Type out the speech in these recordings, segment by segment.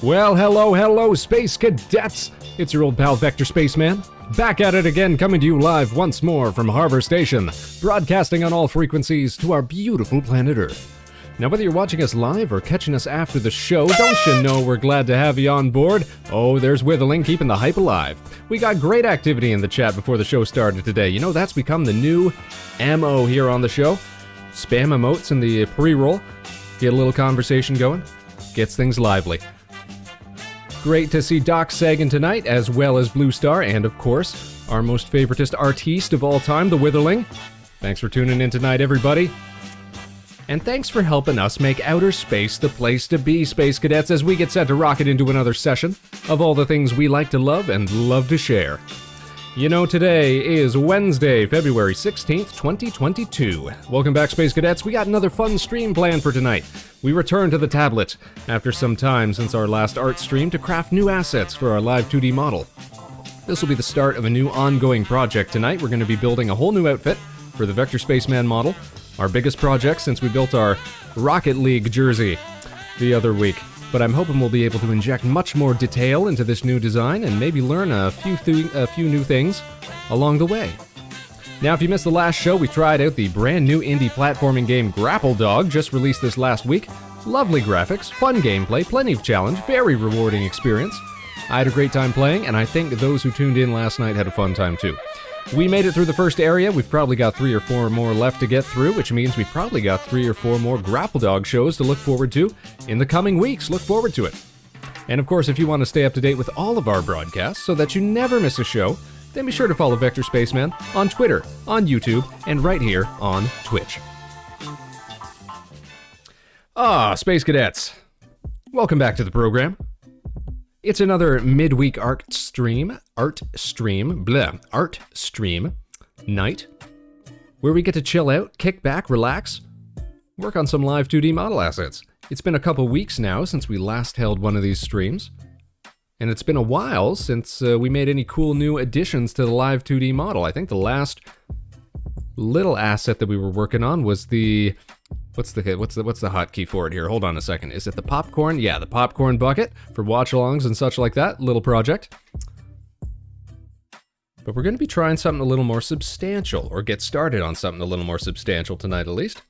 Well, hello, Space Cadets! It's your old pal Vector Spaceman, back at it again, coming to you live once more from Harbor Station, broadcasting on all frequencies to our beautiful planet Earth. Now, whether you're watching us live or catching us after the show, don't you know we're glad to have you on board? Oh, there's Withling keeping the hype alive. We got great activity in the chat before the show started today. You know, that's become the new MO here on the show. Spam emotes in the pre-roll, get a little conversation going, gets things lively. Great to see Doc Sagan tonight, as well as Blue Star, and of course, our most favoritist artiste of all time, the Witherling. Thanks for tuning in tonight, everybody. And thanks for helping us make outer space the place to be, Space Cadets, as we get set to rocket into another session of all the things we like to love and love to share. You know, today is Wednesday, February 16th, 2022. Welcome back, Space Cadets. We got another fun stream planned for tonight. We return to the tablet after some time since our last art stream to craft new assets for our live 2D model. This will be the start of a new ongoing project tonight. We're going to be building a whole new outfit for the Vector Spaceman model, our biggest project since we built our Rocket League jersey the other week. But I'm hoping we'll be able to inject much more detail into this new design and maybe learn a few new things along the way. Now, if you missed the last show, we tried out the brand new indie platforming game Grapple Dog, just released this last week. Lovely graphics, fun gameplay, plenty of challenge, very rewarding experience. I had a great time playing, and I think those who tuned in last night had a fun time too. We made it through the first area. We've probably got 3 or 4 more left to get through, which means we've probably got 3 or 4 more Grapple Dog shows to look forward to in the coming weeks. Look forward to it. And of course, if you want to stay up to date with all of our broadcasts so that you never miss a show, then be sure to follow Vector Spaceman on Twitter, on YouTube, and right here on Twitch. Space Cadets. Welcome back to the program. It's another midweek art stream night, where we get to chill out, kick back, relax, work on some live 2D model assets. It's been a couple weeks now since we last held one of these streams, and it's been a while since we made any cool new additions to the live 2D model. I think the last little asset that we were working on was the... What's the hotkey for it here? Hold on a second. Is it the popcorn? Yeah, the popcorn bucket for watch-alongs and such like that. Little project. But we're going to be trying something a little more substantial, or get started on something a little more substantial tonight at least.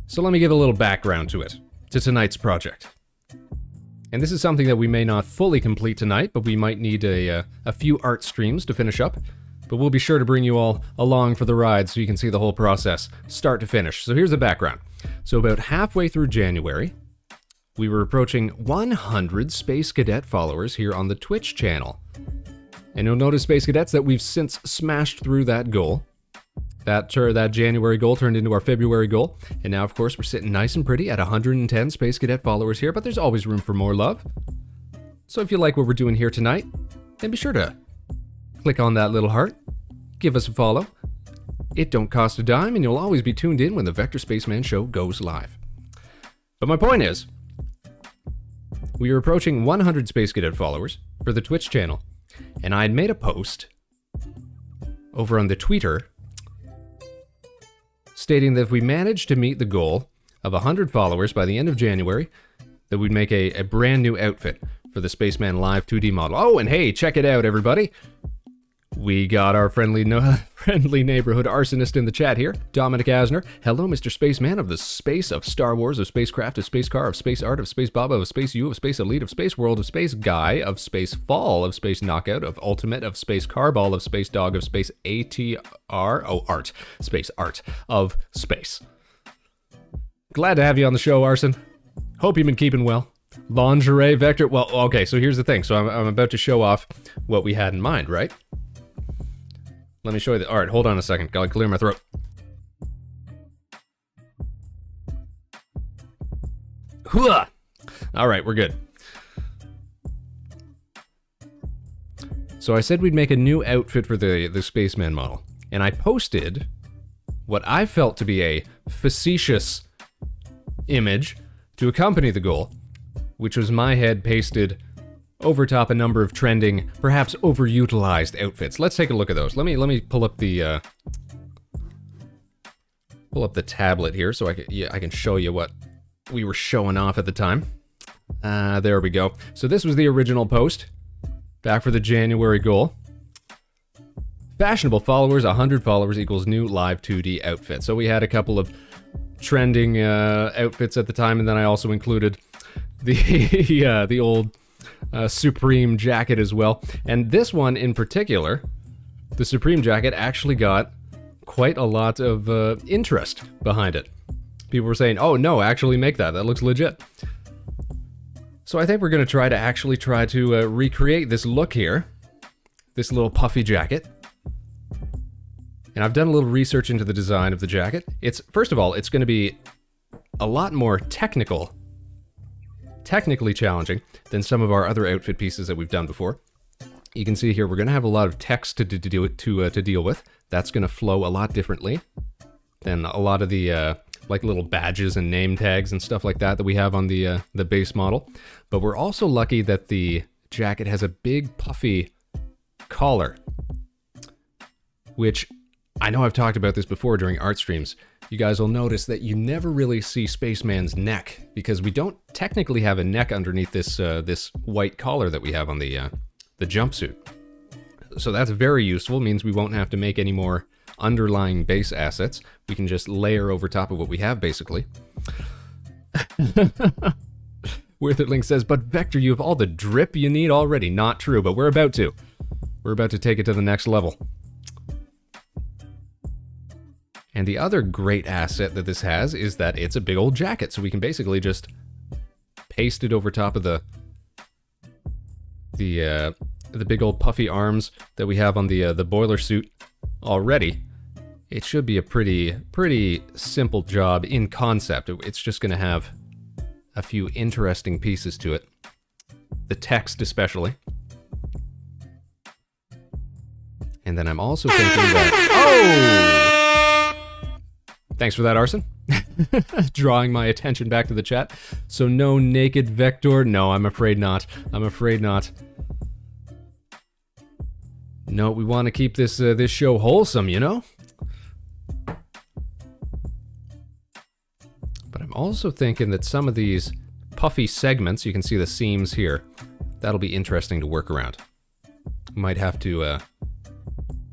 So let me give a little background to it, to tonight's project. And this is something that we may not fully complete tonight, but we might need a few art streams to finish up. But we'll be sure to bring you all along for the ride so you can see the whole process, start to finish. So here's the background. So about halfway through January, we were approaching 100 Space Cadet followers here on the Twitch channel. And you'll notice, Space Cadets, that we've since smashed through that goal. That January goal turned into our February goal. And now, of course, we're sitting nice and pretty at 110 Space Cadet followers here, but there's always room for more love. So if you like what we're doing here tonight, then be sure to click on that little heart, give us a follow. It don't cost a dime, and you'll always be tuned in when the Vector Spaceman show goes live. But my point is, we are approaching 100 Space Cadet followers for the Twitch channel, and I had made a post over on the Twitter stating that if we managed to meet the goal of 100 followers by the end of January, that we'd make a brand new outfit for the Spaceman Live 2D model. Oh, and hey, check it out, everybody. We got our friendly neighborhood arsonist in the chat here, Dominic Asner. Hello, Mr. Spaceman of the space of Star Wars, of Spacecraft, of Space Car, of Space Art, of Space Baba, of Space U, of Space Elite, of Space World, of Space Guy, of Space Fall, of Space Knockout, of Ultimate, of Space Carball, of Space Dog, of Space ATR, Art, Space Art, of Space. Glad to have you on the show, Arson. Hope you've been keeping well. Lingerie Vector, well, okay, so here's the thing. So I'm about to show off what we had in mind, right? Let me show you the art. Hold on a second. Gotta clear my throat. Hooah! All right, we're good. So I said we'd make a new outfit for the Spaceman model, and I posted what I felt to be a facetious image to accompany the goal, which was my head pasted overtop a number of trending, perhaps overutilized outfits. Let's take a look at those. Let me pull up the tablet here so I can show you what we were showing off at the time. There we go. So this was the original post, back for the January goal. Fashionable followers, 100 followers equals new live 2D outfit. So we had a couple of trending outfits at the time, and then I also included the old Supreme jacket as well. And this one in particular, the Supreme jacket, actually got quite a lot of interest behind it. People were saying, oh no, actually make that. That looks legit. So I think we're going to try to recreate this look here. This little puffy jacket. And I've done a little research into the design of the jacket. First of all, it's going to be a lot more technically challenging than some of our other outfit pieces that we've done before. You can see here we're going to have a lot of text to deal with. That's going to flow a lot differently than a lot of the like little badges and name tags and stuff like that we have on the base model. But we're also lucky that the jacket has a big puffy collar, which I know I've talked about this before during art streams. You guys will notice that you never really see Spaceman's neck because we don't technically have a neck underneath this this white collar that we have on the jumpsuit. So that's very useful. It means we won't have to make any more underlying base assets. We can just layer over top of what we have, basically. Worth It Link says, but Vector, you have all the drip you need already. Not true, but we're about to. We're about to take it to the next level. And the other great asset that this has is that it's a big old jacket, so we can basically just paste it over top of the big old puffy arms that we have on the boiler suit already. It should be a pretty simple job in concept. It's just going to have a few interesting pieces to it. The text especially. And then I'm also thinking that... Oh! Thanks for that, Arson. Drawing my attention back to the chat. So no naked Vector? No, I'm afraid not. I'm afraid not. No, we want to keep this this show wholesome, you know? But I'm also thinking that some of these puffy segments, you can see the seams here, that'll be interesting to work around. Might have to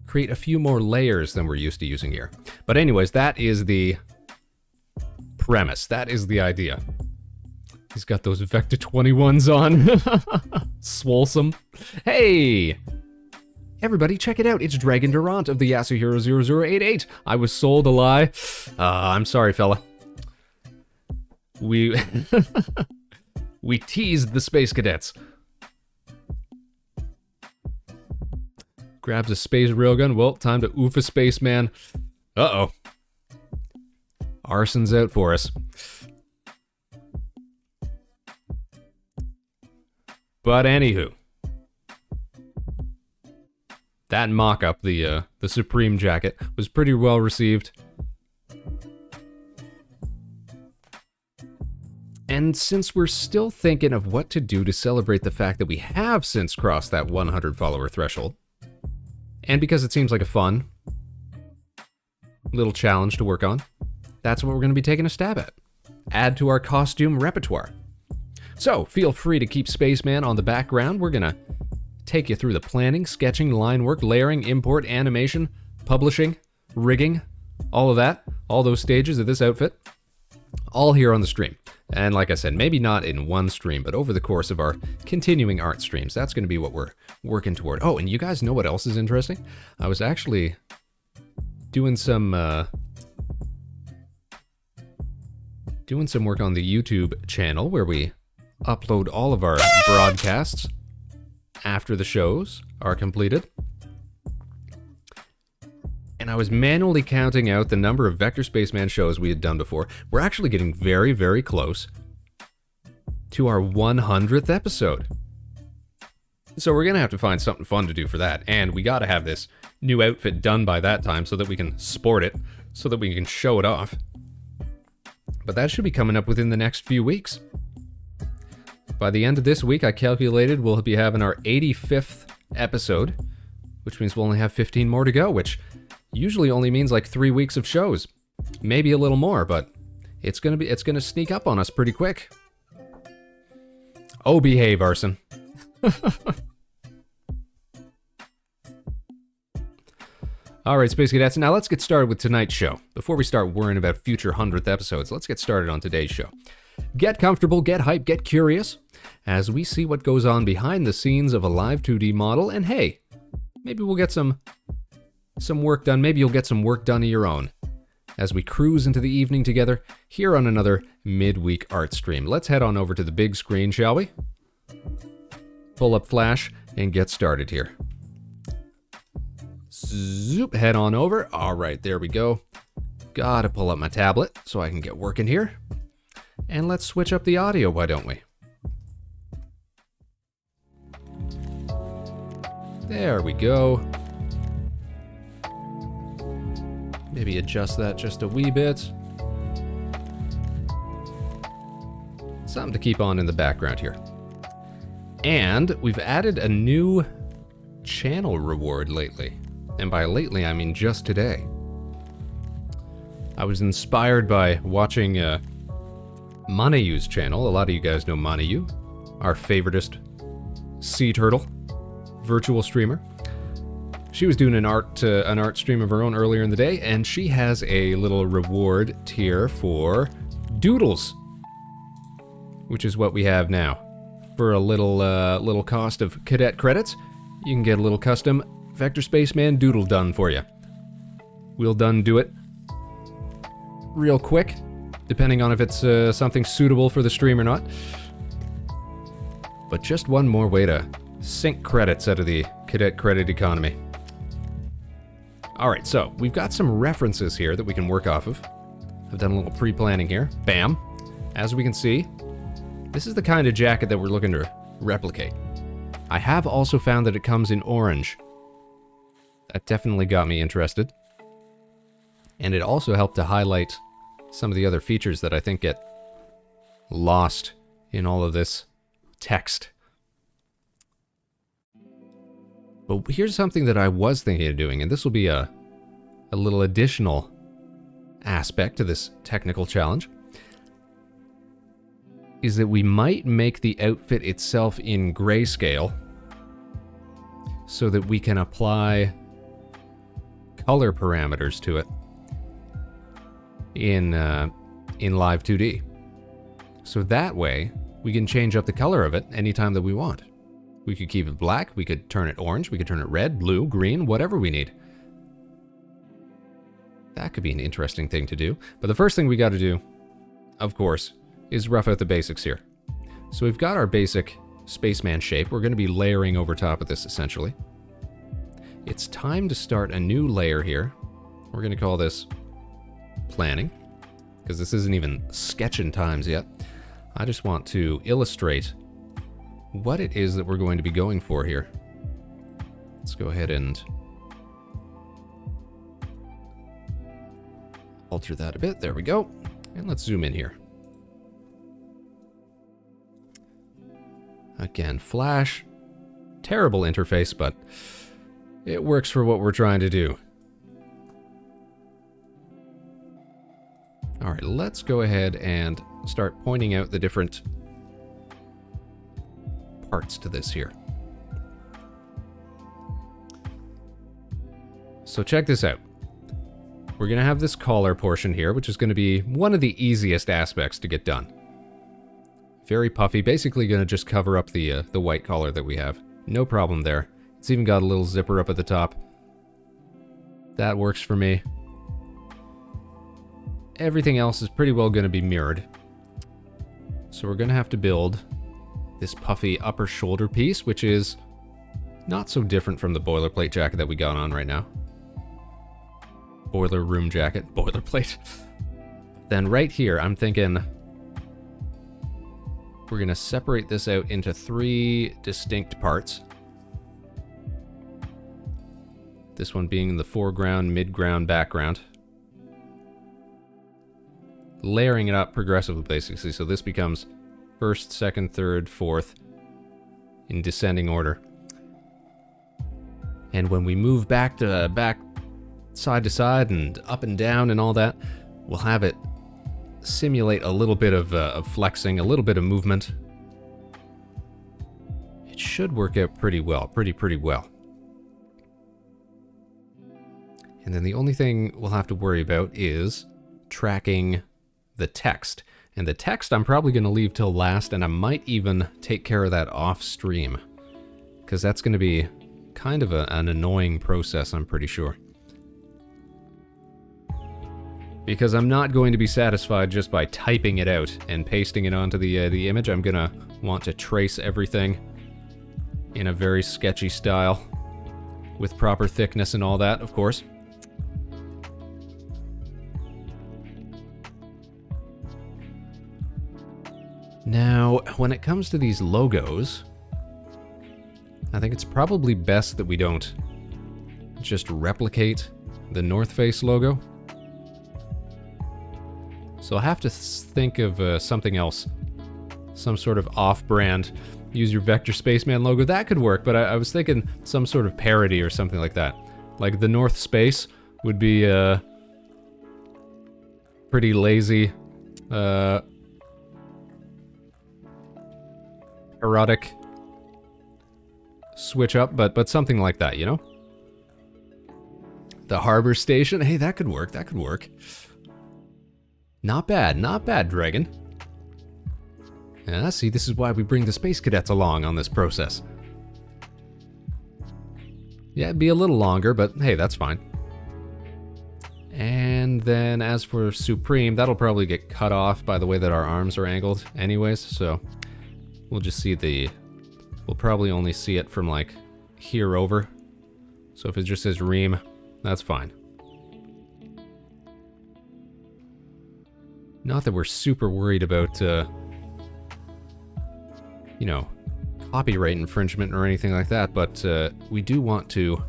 create a few more layers than we're used to using here. But anyways, that is the premise. That is the idea. He's got those Vector 21s on. Swolesome. Hey! Everybody, check it out. It's Dragon Durant of the Yasuhiro 0088. I was sold a lie. I'm sorry, fella. We teased the Space Cadets. Grabs a space railgun. Well, time to oof a spaceman. Uh-oh. Arson's out for us. But anywho. That mock-up, the Supreme jacket, was pretty well received. And since we're still thinking of what to do to celebrate the fact that we have since crossed that 100 follower threshold, and because it seems like a fun little challenge to work on, that's what we're going to be taking a stab at. Add to our costume repertoire. So, feel free to keep Spaceman on the background. We're going to take you through the planning, sketching, line work, layering, import, animation, publishing, rigging, all of that, all those stages of this outfit, all here on the stream. And like I said, maybe not in one stream, but over the course of our continuing art streams. That's going to be what we're working toward. Oh, and you guys know what else is interesting? I was actually doing some work on the YouTube channel where we upload all of our broadcasts after the shows are completed. And I was manually counting out the number of Vector Spaceman shows we had done before. We're actually getting very, very close to our 100th episode. So we're going to have to find something fun to do for that. And we got to have this new outfit done by that time so that we can sport it, so that we can show it off. But that should be coming up within the next few weeks. By the end of this week, I calculated we'll be having our 85th episode, which means we'll only have 15 more to go, which usually only means like 3 weeks of shows. Maybe a little more, but it's gonna sneak up on us pretty quick. Oh, behave, Arson. Alright, Space Cadets, now let's get started with tonight's show. Before we start worrying about future 100th episodes, let's get started on today's show. Get comfortable, get hyped, get curious, as we see what goes on behind the scenes of a live 2D model, and hey, maybe we'll get some work done, maybe you'll get some work done of your own, as we cruise into the evening together here on another midweek art stream. Let's head on over to the big screen, shall we? Pull up Flash and get started here. Zoop, head on over. All right, there we go. Gotta pull up my tablet so I can get working here. And let's switch up the audio, why don't we? There we go. Maybe adjust that just a wee bit. Something to keep on in the background here. And we've added a new channel reward lately. And by lately, I mean just today. I was inspired by watching Manayu's channel. A lot of you guys know Manayu, our favoritist sea turtle virtual streamer. She was doing an art stream of her own earlier in the day, and she has a little reward tier for doodles, which is what we have now. For a little cost of cadet credits, you can get a little custom Vector Spaceman doodle done for you. We'll do it real quick, depending on if it's something suitable for the stream or not. But just one more way to sink credits out of the cadet credit economy. Alright, so we've got some references here that we can work off of. I've done a little pre-planning here. Bam! As we can see, this is the kind of jacket that we're looking to replicate. I have also found that it comes in orange. That definitely got me interested. And it also helped to highlight some of the other features that I think get lost in all of this text. But here's something that I was thinking of doing, and this will be a little additional aspect to this technical challenge, is that we might make the outfit itself in grayscale so that we can apply color parameters to it in live 2D. So that way, we can change up the color of it anytime that we want. We could keep it black, we could turn it orange, we could turn it red, blue, green, whatever we need. That could be an interesting thing to do. But the first thing we got to do, of course, is rough out the basics here. So we've got our basic spaceman shape. We're going to be layering over top of this, essentially. It's time to start a new layer here. We're going to call this planning, because this isn't even sketching times yet. I just want to illustrate what it is that we're going to be going for here. Let's go ahead and alter that a bit. There we go. And let's zoom in here. Again, Flash. Terrible interface, but it works for what we're trying to do. All right, let's go ahead and start pointing out the different parts to this here. So check this out. We're going to have this collar portion here, which is going to be one of the easiest aspects to get done. Very puffy, basically going to just cover up the white collar that we have. No problem there. It's even got a little zipper up at the top. That works for me. Everything else is pretty well going to be mirrored. So we're going to have to build this puffy upper shoulder piece, which is not so different from the boilerplate jacket that we got on right now. Boiler room jacket, boilerplate. Then right here, I'm thinking we're going to separate this out into 3 distinct parts. This one being the foreground, midground, background. Layering it up progressively, basically, so this becomes first, second, third, fourth in descending order. And when we move back side to side and up and down and all that, we'll have it simulate a little bit of flexing, a little bit of movement. should work out pretty well, pretty well. And then the only thing we'll have to worry about is tracking the text. And the text I'm probably going to leave till last, and I might even take care of that off stream, because that's going to be kind of an annoying process, I'm pretty sure. Because I'm not going to be satisfied just by typing it out and pasting it onto the image. I'm going to want to trace everything in a very sketchy style with proper thickness and all that, of course. Now, when it comes to these logos, I think it's probably best that we don't just replicate the North Face logo. So I'll have to think of something else. Some sort of off-brand, use your Vector Spaceman logo. That could work, but I was thinking some sort of parody or something like that. Like the North Space would be pretty lazy, erotic switch up, but something like that, you know? The Harbor Station, hey, that could work, that could work. Not bad, Dragon. Yeah, see, this is why we bring the Space Cadets along on this process. Yeah, it'd be a little longer, but hey, that's fine. And then as for Supreme, that'll probably get cut off by the way that our arms are angled anyways, so we'll just see we'll probably only see it from like here over. So if it just says Ream, that's fine. Not that we're super worried about, you know, copyright infringement or anything like that, but we do want to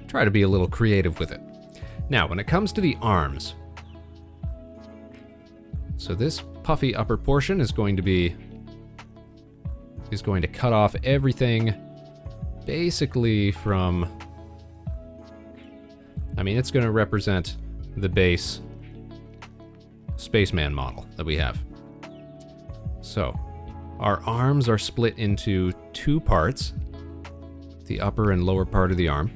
try to be a little creative with it. Now, when it comes to the arms, so this puffy upper portion is going to cut off everything basically from, I mean, it's going to represent the base Spaceman model that we have. So, our arms are split into two parts, the upper and lower part of the arm.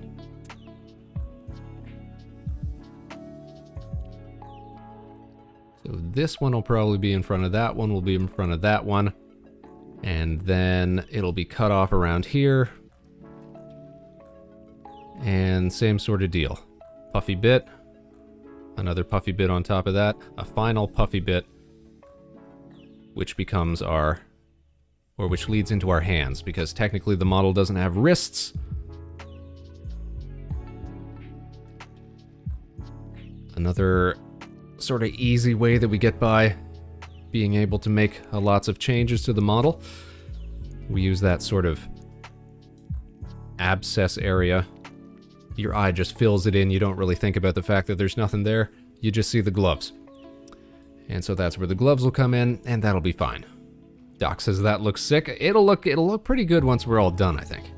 So this one will probably be in front of that one, will be in front of that one, and then it'll be cut off around here. And same sort of deal. Puffy bit, another puffy bit on top of that, a final puffy bit, which becomes our, or which leads into our hands, because technically the model doesn't have wrists. Another sort of easy way that we get by being able to make lots of changes to the model. We use that sort of abscess area. Your eye just fills it in. You don't really think about the fact that there's nothing there. You just see the gloves. And so that's where the gloves will come in, and that'll be fine. Doc says that looks sick. It'll look pretty good once we're all done, I think.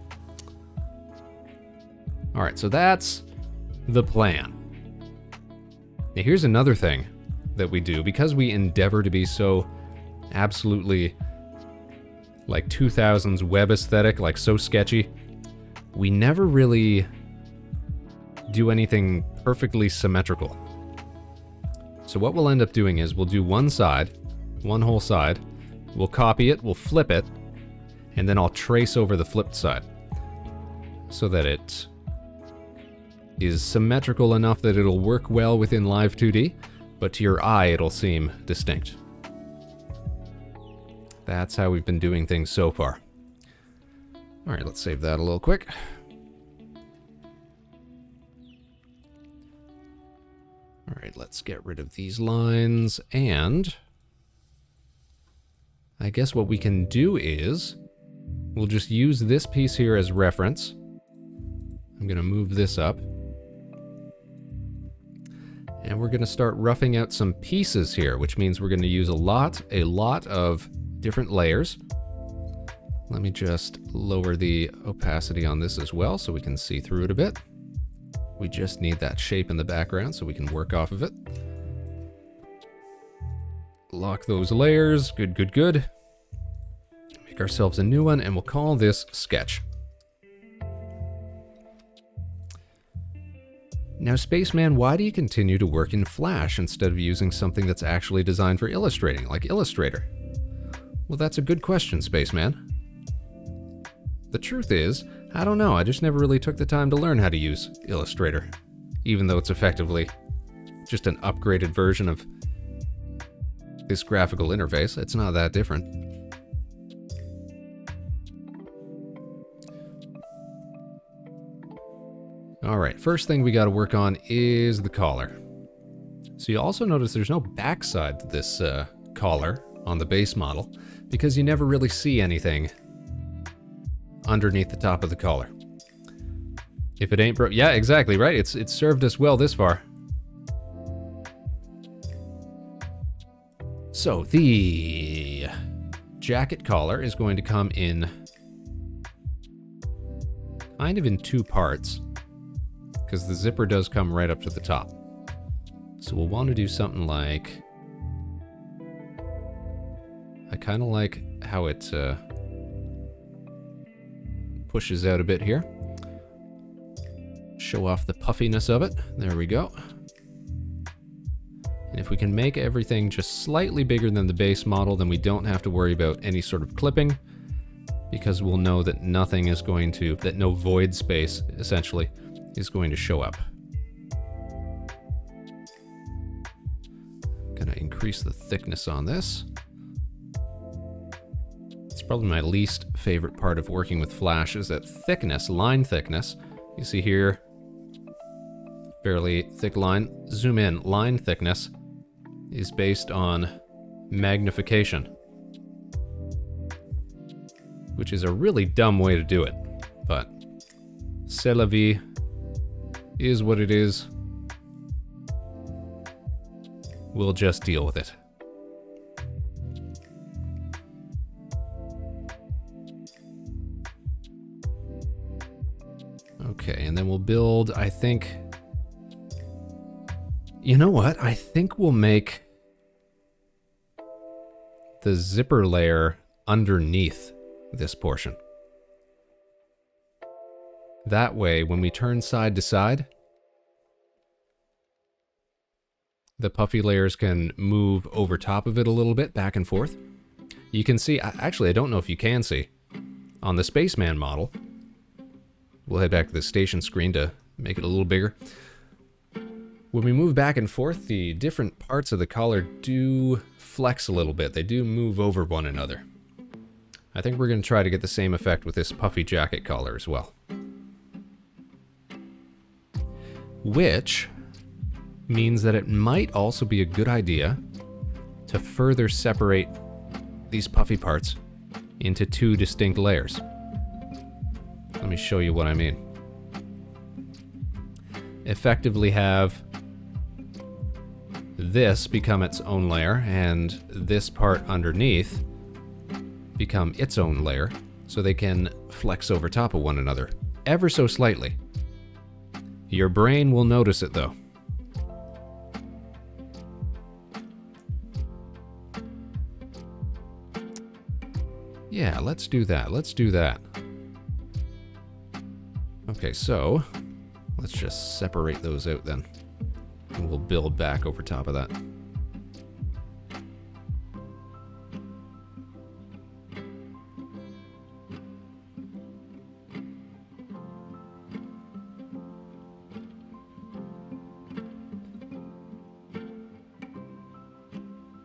All right, so that's the plan. Now here's another thing that we do, because we endeavor to be so absolutely like 2000s web aesthetic, like so sketchy, we never really do anything perfectly symmetrical. So what we'll end up doing is we'll do one side, one whole side, we'll copy it, we'll flip it, and then I'll trace over the flipped side so that it is symmetrical enough that it'll work well within Live 2D, but to your eye it'll seem distinct. That's how we've been doing things so far. Alright, let's save that a little quick. Alright, let's get rid of these lines, and I guess what we can do is we'll just use this piece here as reference. I'm going to move this up. And we're going to start roughing out some pieces here, which means we're going to use a lot of different layers. Let me just lower the opacity on this as well so we can see through it a bit. We just need that shape in the background so we can work off of it. Lock those layers. Good, good, good. Make ourselves a new one, and we'll call this Sketch. Now, Spaceman, why do you continue to work in Flash instead of using something that's actually designed for illustrating, like Illustrator? Well, that's a good question, Spaceman. The truth is, I don't know, I just never really took the time to learn how to use Illustrator, even though it's effectively just an upgraded version of this graphical interface. It's not that different. Alright, first thing we got to work on is the collar. So you also notice there's no backside to this collar on the base model, because you never really see anything underneath the top of the collar. If it ain't broke, yeah, exactly, right? It's served us well this far. So the jacket collar is going to come in kind of in two parts, because the zipper does come right up to the top. So we'll want to do something like, I kind of like how it pushes out a bit here. Show off the puffiness of it. There we go. And if we can make everything just slightly bigger than the base model, then we don't have to worry about any sort of clipping, because we'll know that nothing is going to, that no void space, essentially, is going to show up. Gonna increase the thickness on this. It's probably my least favorite part of working with Flash, is that thickness, line thickness. You see here, fairly thick line. Zoom in, line thickness is based on magnification, which is a really dumb way to do it, but c'est la vie, is what it is. We'll just deal with it. Okay, and then we'll build, I think, you know what? I think we'll make the zipper layer underneath this portion. That way, when we turn side to side, the puffy layers can move over top of it a little bit, back and forth. You can see, actually, I don't know if you can see, on the Spaceman model, we'll head back to the station screen to make it a little bigger. When we move back and forth, the different parts of the collar do flex a little bit. They do move over one another. I think we're going to try to get the same effect with this puffy jacket collar as well. Which means that it might also be a good idea to further separate these puffy parts into two distinct layers. Let me show you what I mean. Effectively have this become its own layer and this part underneath become its own layer, so they can flex over top of one another ever so slightly. Your brain will notice it though. Yeah, let's do that. Let's do that. Okay, so let's just separate those out then. And we'll build back over top of that.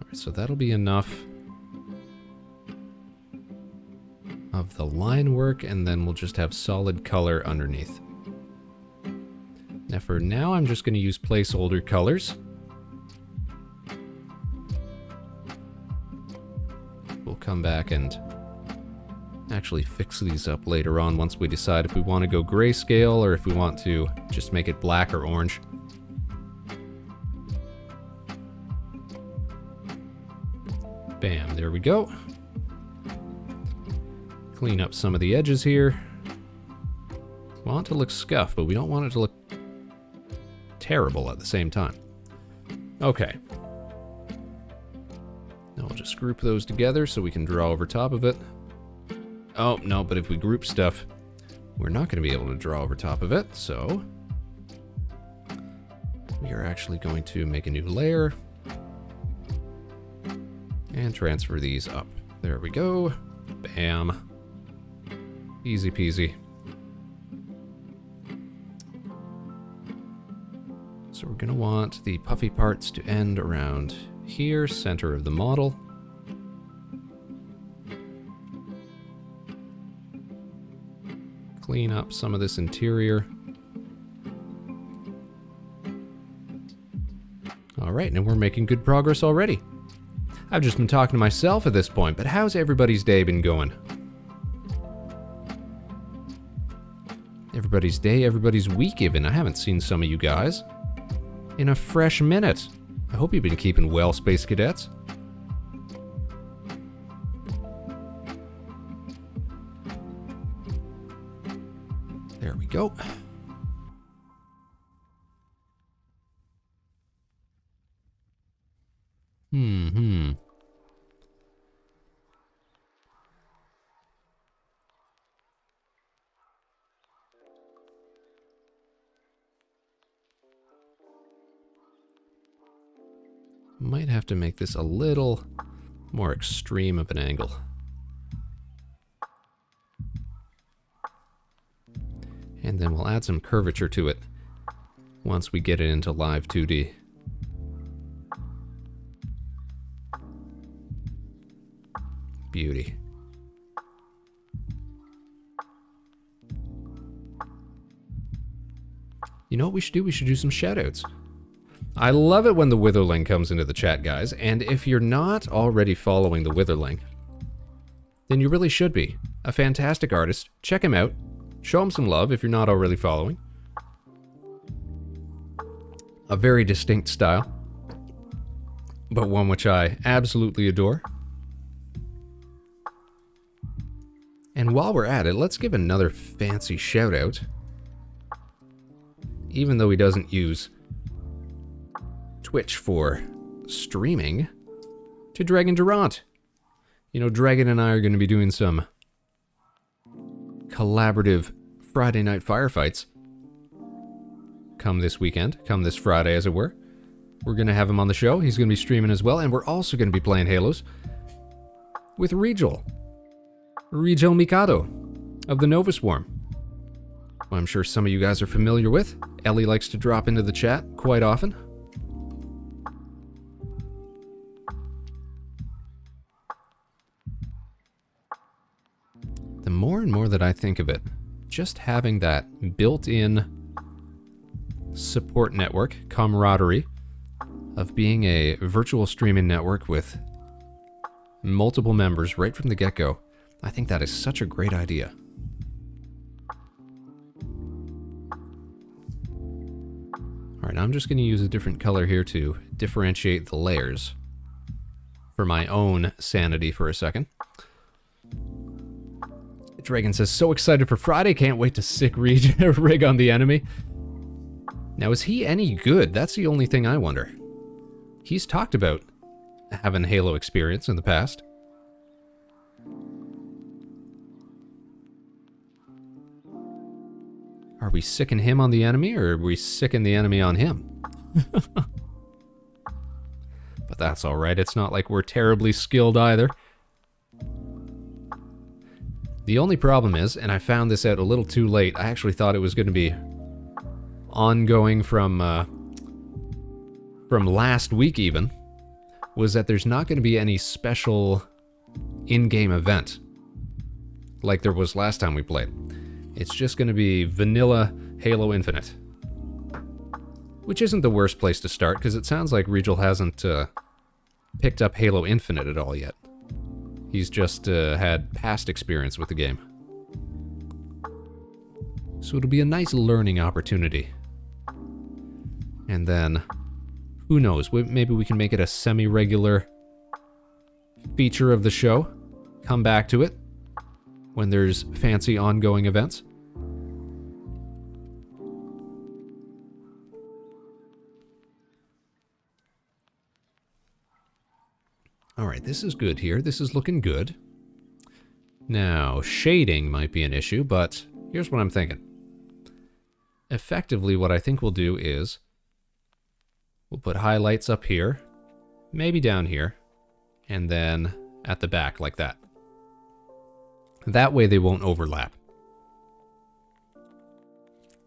Alright, so that'll be enough of the line work, and then we'll just have solid color underneath. Now for now, I'm just going to use placeholder colors. We'll come back and actually fix these up later on once we decide if we want to go grayscale or if we want to just make it black or orange. Bam, there we go. Clean up some of the edges here. We want it to look scuffed, but we don't want it to look terrible at the same time. Okay. Now we'll just group those together so we can draw over top of it. Oh, no, but if we group stuff, we're not going to be able to draw over top of it, so we are actually going to make a new layer and transfer these up. There we go. Bam. Easy peasy. So we're going to want the puffy parts to end around here, center of the model. Clean up some of this interior. All right, and we're making good progress already. I've just been talking to myself at this point, but how's everybody's day been going? Everybody's day, everybody's week even. I haven't seen some of you guys in a fresh minute. I hope you've been keeping well, Space Cadets. There we go. Might have to make this a little more extreme of an angle. And then we'll add some curvature to it once we get it into live 2D. Beauty. You know what we should do? We should do some shoutouts. I love it when the Witherling comes into the chat, guys, and if you're not already following the Witherling, then you really should be. A fantastic artist. Check him out. Show him some love if you're not already following. A very distinct style, but one which I absolutely adore. And while we're at it, let's give another fancy shout out. Even though he doesn't use Twitch for streaming, to Dragon Durant. You know, Dragon and I are going to be doing some collaborative Friday night firefights come this weekend, come this Friday as it were. We're going to have him on the show. He's going to be streaming as well, and we're also going to be playing Halos with Regil Mikado of the Nova Swarm, who I'm sure some of you guys are familiar with. Ellie likes to drop into the chat quite often. The more and more that I think of it, just having that built-in support network, camaraderie, of being a virtual streaming network with multiple members right from the get-go, I think that is such a great idea. Alright, I'm just going to use a different color here to differentiate the layers for my own sanity for a second. Dragon says, so excited for Friday, can't wait to sick rig on the enemy. Now, is he any good? That's the only thing I wonder. He's talked about having Halo experience in the past. Are we sicking him on the enemy, or are we sicking the enemy on him? But that's alright, it's not like we're terribly skilled either. The only problem is, and I found this out a little too late, I actually thought it was going to be ongoing from last week even, was that there's not going to be any special in-game event like there was last time we played. It's just going to be vanilla Halo Infinite. Which isn't the worst place to start, because it sounds like Regil hasn't picked up Halo Infinite at all yet. He's just had past experience with the game. So it'll be a nice learning opportunity. And then, who knows, maybe we can make it a semi-regular feature of the show. Come back to it when there's fancy ongoing events. Alright, this is good here. This is looking good. Now, shading might be an issue, but here's what I'm thinking. Effectively, what I think we'll do is we'll put highlights up here, maybe down here, and then at the back like that. That way they won't overlap.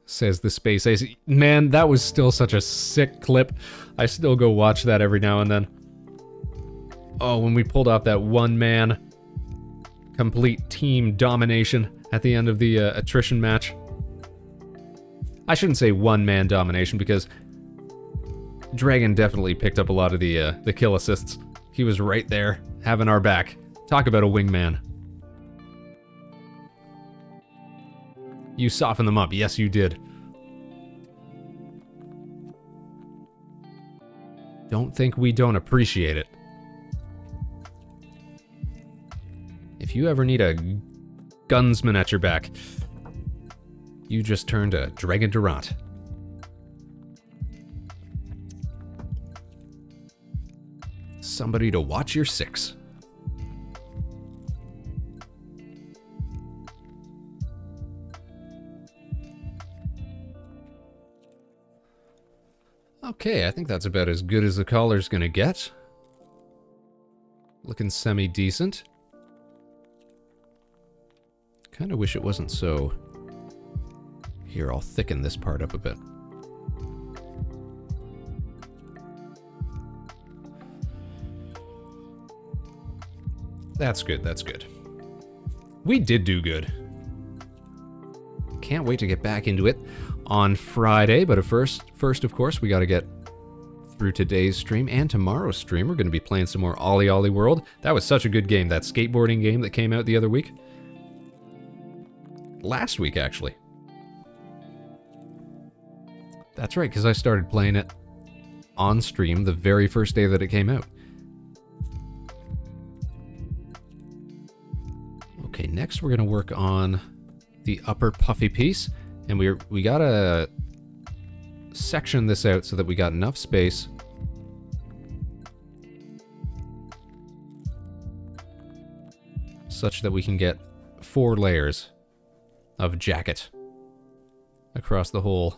Says the Space Ace. Man, that was still such a sick clip. I still go watch that every now and then. Oh, when we pulled off that one-man complete team domination at the end of the attrition match. I shouldn't say one-man domination because Dragon definitely picked up a lot of the kill assists. He was right there, having our back. Talk about a wingman. You softened them up. Yes, you did. Don't think we don't appreciate it. If you ever need a gunsman at your back, you just turn to Dragon Durant. Somebody to watch your six. Okay, I think that's about as good as the collar's gonna get. Looking semi-decent. Kinda wish it wasn't so... Here, I'll thicken this part up a bit. That's good, that's good. We did do good. Can't wait to get back into it on Friday, but first, of course, we gotta get through today's stream and tomorrow's stream. We're gonna be playing some more Ollie Ollie World. That was such a good game, that skateboarding game that came out the other week. Last week, actually. That's right, because I started playing it on stream the very first day that it came out. Okay, next we're going to work on the upper puffy piece, and we gotta section this out so that we got enough space such that we can get 4 layers of jacket across the whole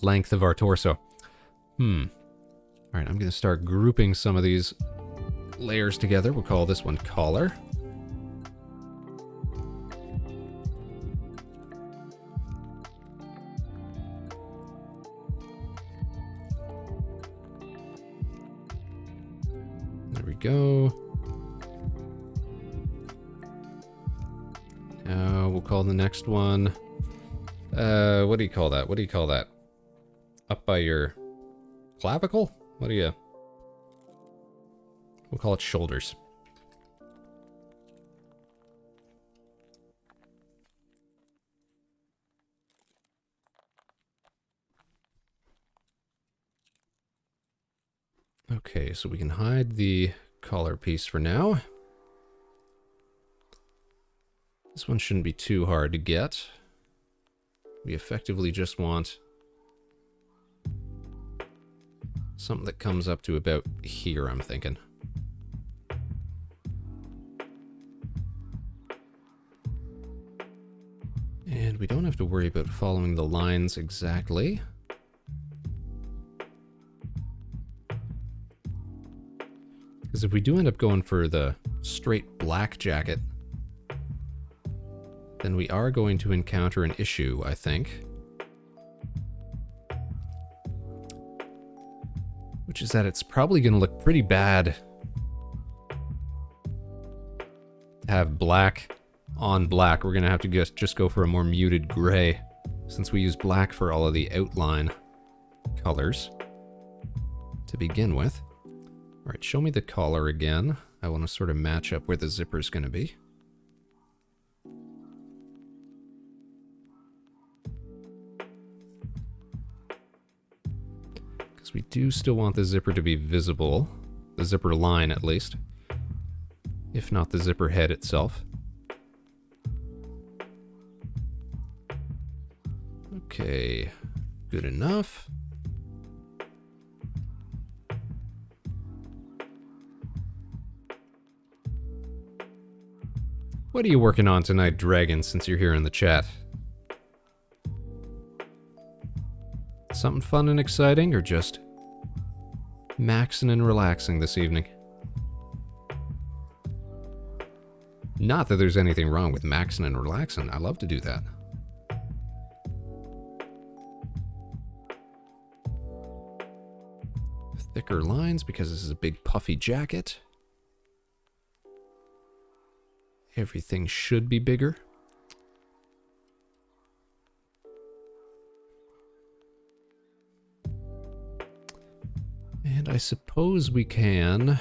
length of our torso. Alright, I'm going to start grouping some of these layers together. We'll call this one collar. There we go. We'll call the next one... what do you call that? What do you call that? Up by your clavicle? What do you... We'll call it shoulders. Okay, so we can hide the collar piece for now. This one shouldn't be too hard to get. We effectively just want something that comes up to about here, I'm thinking. And we don't have to worry about following the lines exactly. Because if we do end up going for the straight black jacket, then we are going to encounter an issue, I think. Which is that it's probably going to look pretty bad to have black on black. We're going to have to just go for a more muted gray, since we use black for all of the outline colors to begin with. Alright, show me the collar again. I want to sort of match up where the zipper is going to be. Because we do still want the zipper to be visible. The zipper line, at least. If not the zipper head itself. Okay, good enough. What are you working on tonight, Dragon, since you're here in the chat? Something fun and exciting, or just maxing and relaxing this evening? Not that there's anything wrong with maxing and relaxing. I love to do that. Thicker lines because this is a big puffy jacket. Everything should be bigger. And I suppose we can,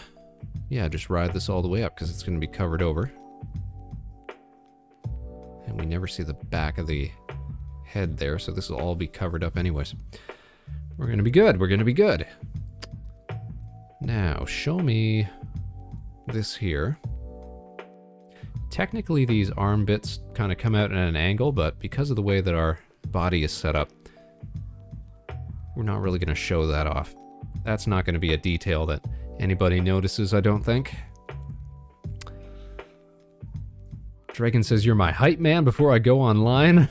yeah, just ride this all the way up because it's going to be covered over. And we never see the back of the head there, so this will all be covered up anyways. We're going to be good. We're going to be good. Now, show me this here. Technically, these arm bits kind of come out at an angle, but because of the way that our body is set up, we're not really going to show that off. That's not going to be a detail that anybody notices, I don't think. Dragon says, you're my hype man before I go online.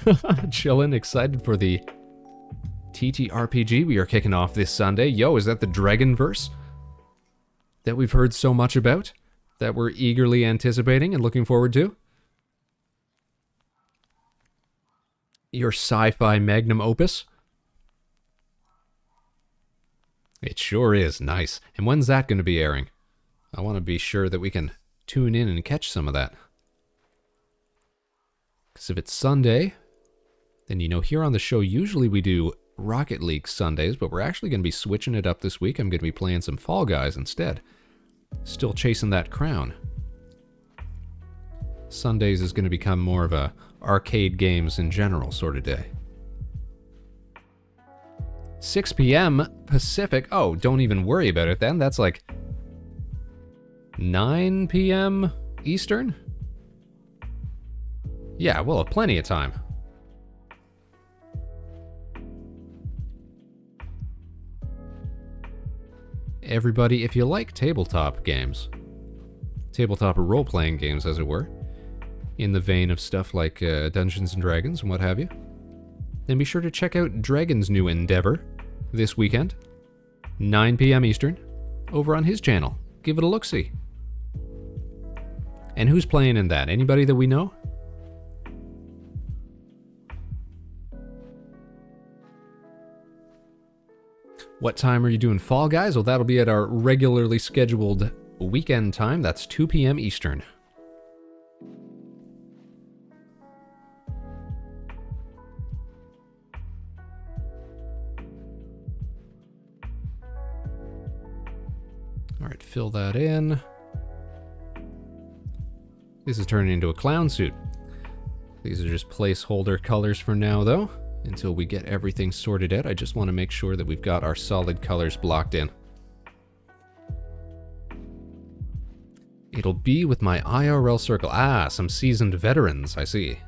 Chillin', excited for the TTRPG we are kicking off this Sunday. Yo, is that the Dragonverse that we've heard so much about? That we're eagerly anticipating and looking forward to? Your sci-fi magnum opus? It sure is. Nice. And when's that going to be airing? I want to be sure that we can tune in and catch some of that. Because if it's Sunday, then, you know, here on the show, usually we do Rocket League Sundays, but we're actually going to be switching it up this week. I'm going to be playing some Fall Guys instead. Still chasing that crown. Sundays is going to become more of a arcade games in general sort of day. 6 p.m. Pacific. Oh, don't even worry about it then. That's like 9 p.m. Eastern? Yeah, we'll have plenty of time. Everybody, if you like tabletop games, tabletop or role-playing games as it were, in the vein of stuff like Dungeons & Dragons and what have you, then be sure to check out Dragon's new endeavor this weekend, 9 p.m. Eastern, over on his channel. Give it a look-see. And who's playing in that? Anybody that we know? What time are you doing Fall Guys? Well, that'll be at our regularly scheduled weekend time. That's 2 p.m. Eastern. All right, fill that in. This is turning into a clown suit. These are just placeholder colors for now, though. Until we get everything sorted out, I just want to make sure that we've got our solid colors blocked in. It'll be with my IRL circle. Ah, some seasoned veterans, I see.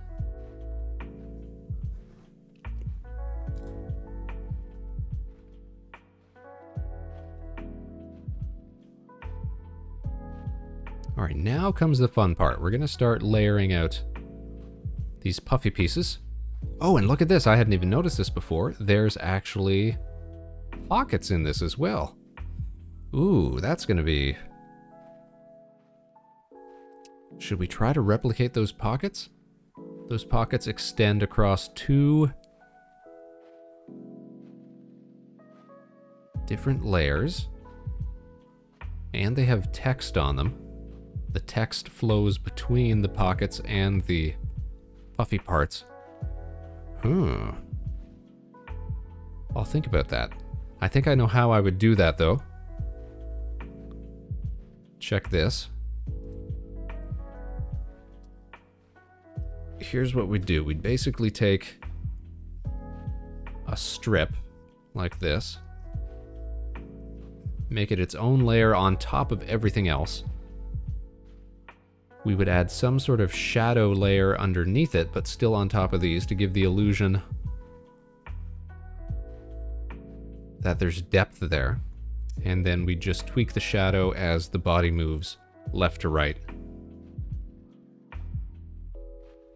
Alright, now comes the fun part. We're going to start layering out these puffy pieces. Oh, and look at this. I hadn't even noticed this before. There's actually pockets in this as well. Ooh, that's going to be... Should we try to replicate those pockets? Those pockets extend across 2 different layers. And they have text on them. The text flows between the pockets and the puffy parts. I'll think about that. I think I know how I would do that, though. Check this. Here's what we'd do. We'd basically take a strip like this, make it its own layer on top of everything else. We would add some sort of shadow layer underneath it, but still on top of these to give the illusion that there's depth there. And then we just tweak the shadow as the body moves left to right.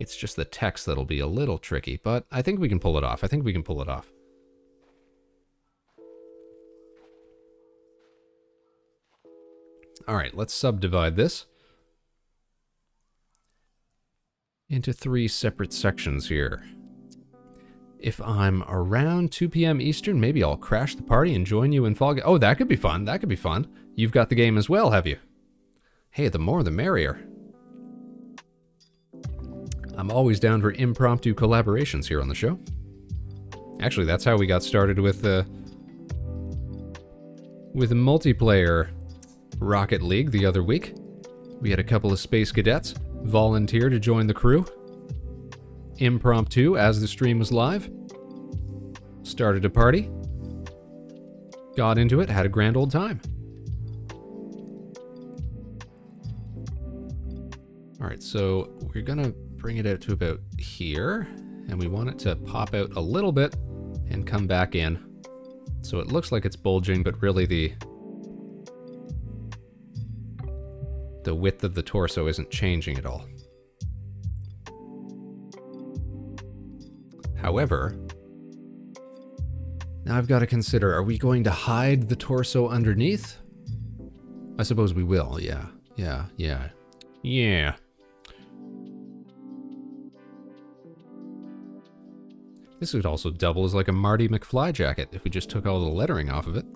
It's just the text that'll be a little tricky, but I think we can pull it off. I think we can pull it off. All right, let's subdivide this into 3 separate sections here. If I'm around 2 p.m. Eastern, maybe I'll crash the party and join you in Fall Guys. Oh, that could be fun. That could be fun. You've got the game as well, have you? Hey, the more the merrier. I'm always down for impromptu collaborations here on the show. Actually, that's how we got started with multiplayer Rocket League the other week. We had a couple of space cadets volunteer to join the crew. Impromptu as the stream was live. Started a party. Got into it, had a grand old time. Alright, so we're gonna bring it out to about here, and we want it to pop out a little bit and come back in. So it looks like it's bulging, but really the width of the torso isn't changing at all. However, now I've got to consider, are we going to hide the torso underneath? I suppose we will, yeah. This would also double as like a Marty McFly jacket if we just took all the lettering off of it.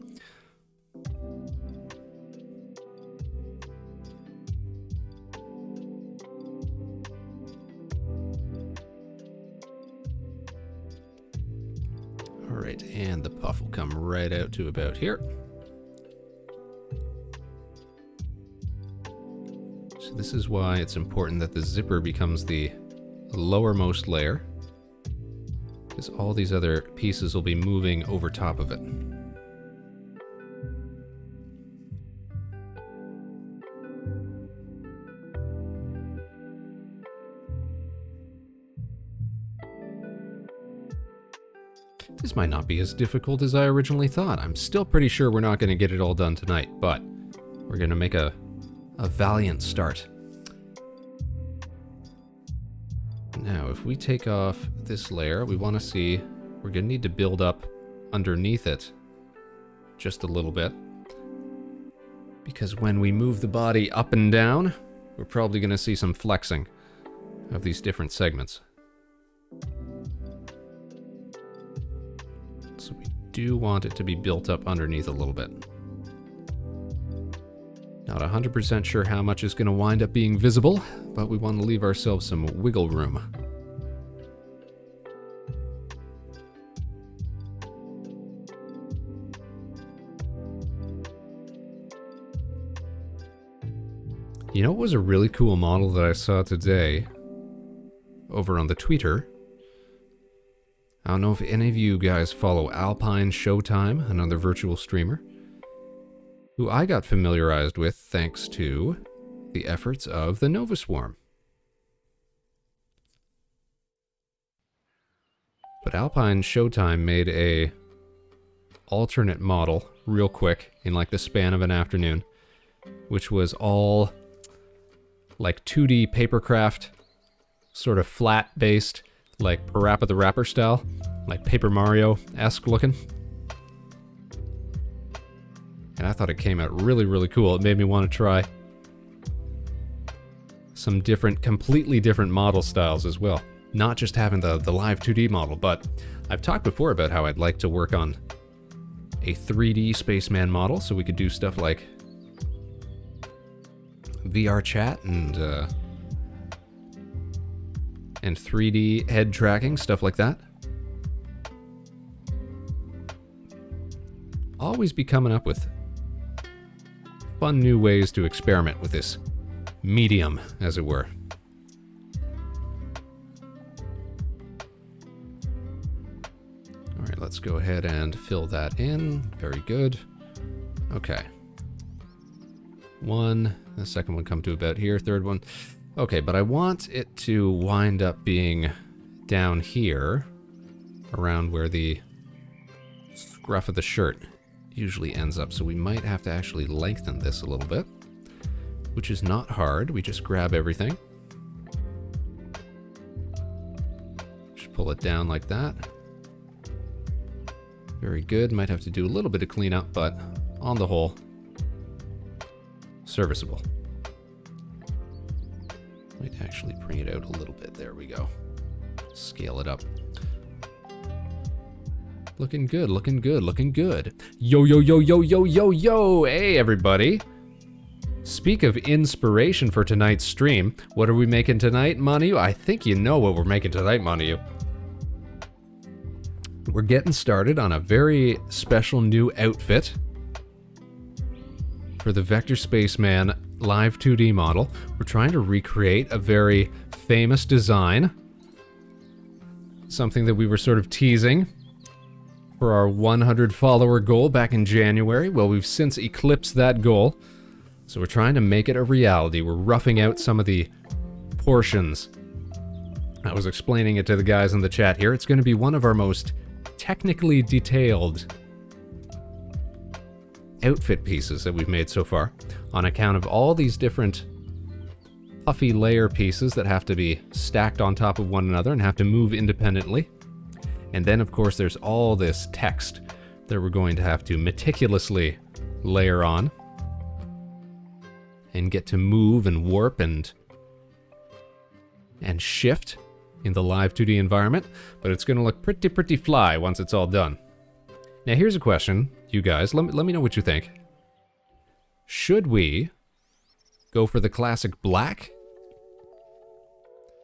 Alright, and the puff will come right out to about here. So this is why it's important that the zipper becomes the lowermost layer, because all these other pieces will be moving over top of it. This might not be as difficult as I originally thought. I'm still pretty sure we're not going to get it all done tonight, but we're going to make a valiant start. Now, if we take off this layer, we want to see, we're going to need to build up underneath it just a little bit. Because when we move the body up and down, we're probably going to see some flexing of these different segments. So we do want it to be built up underneath a little bit. Not 100% sure how much is going to wind up being visible, but we want to leave ourselves some wiggle room. You know what was a really cool model that I saw today over on the Twitter? I don't know if any of you guys follow Alpine Showtime, another virtual streamer, who I got familiarized with thanks to the efforts of the Nova Swarm. But Alpine Showtime made a alternate model real quick in like the span of an afternoon, which was all like 2D papercraft, sort of flat-based, like Parappa the Rapper style, like Paper Mario-esque looking. And I thought it came out really, really cool. It made me want to try some different, completely different model styles as well. Not just having the live 2D model, but I've talked before about how I'd like to work on a 3D Spaceman model so we could do stuff like VR chat and 3D head tracking, stuff like that. Always be coming up with fun new ways to experiment with this medium, as it were. Alright, let's go ahead and fill that in. Very good. Okay. One, the second one come to about here, third one. Okay, but I want it to wind up being down here, around where the scruff of the shirt usually ends up, so we might have to actually lengthen this a little bit, which is not hard. We just grab everything pull it down like that. Very good. Might have to do a little bit of cleanup, but on the whole, serviceable. Might actually bring it out a little bit. There we go. Scale it up. Looking good, looking good, looking good. Yo, yo, yo, yo, yo, yo, yo! Hey, everybody! Speak of inspiration for tonight's stream. What are we making tonight, Manu? I think you know what we're making tonight, Manu. We're getting started on a very special new outfit for the Vector Spaceman live 2D model. We're trying to recreate a very famous design. Something that we were sort of teasing for our 100 follower goal back in January. Well, we've since eclipsed that goal. So we're trying to make it a reality. We're roughing out some of the portions. I was explaining it to the guys in the chat here. It's going to be one of our most technically detailed outfit pieces that we've made so far, on account of all these different puffy layer pieces that have to be stacked on top of one another and have to move independently. And then, of course, there's all this text that we're going to have to meticulously layer on and get to move and warp and shift in the live 2D environment, but it's going to look pretty fly once it's all done. Now here's a question, you guys, let me know what you think. Should we go for the classic black?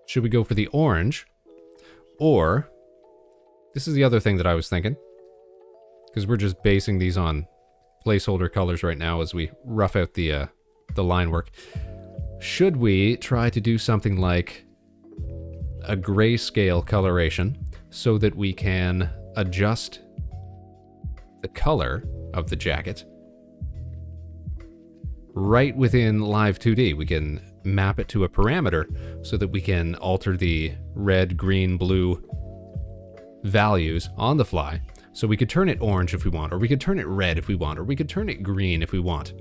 Should we go for the orange? Or, this is the other thing that I was thinking, because we're just basing these on placeholder colors right now as we rough out the line work. Should we try to do something like a grayscale coloration so that we can adjust the color of the jacket right within live 2D? We can map it to a parameter so that we can alter the red, green, blue values on the fly. So we could turn it orange if we want, or we could turn it red if we want, or we could turn it green if we want.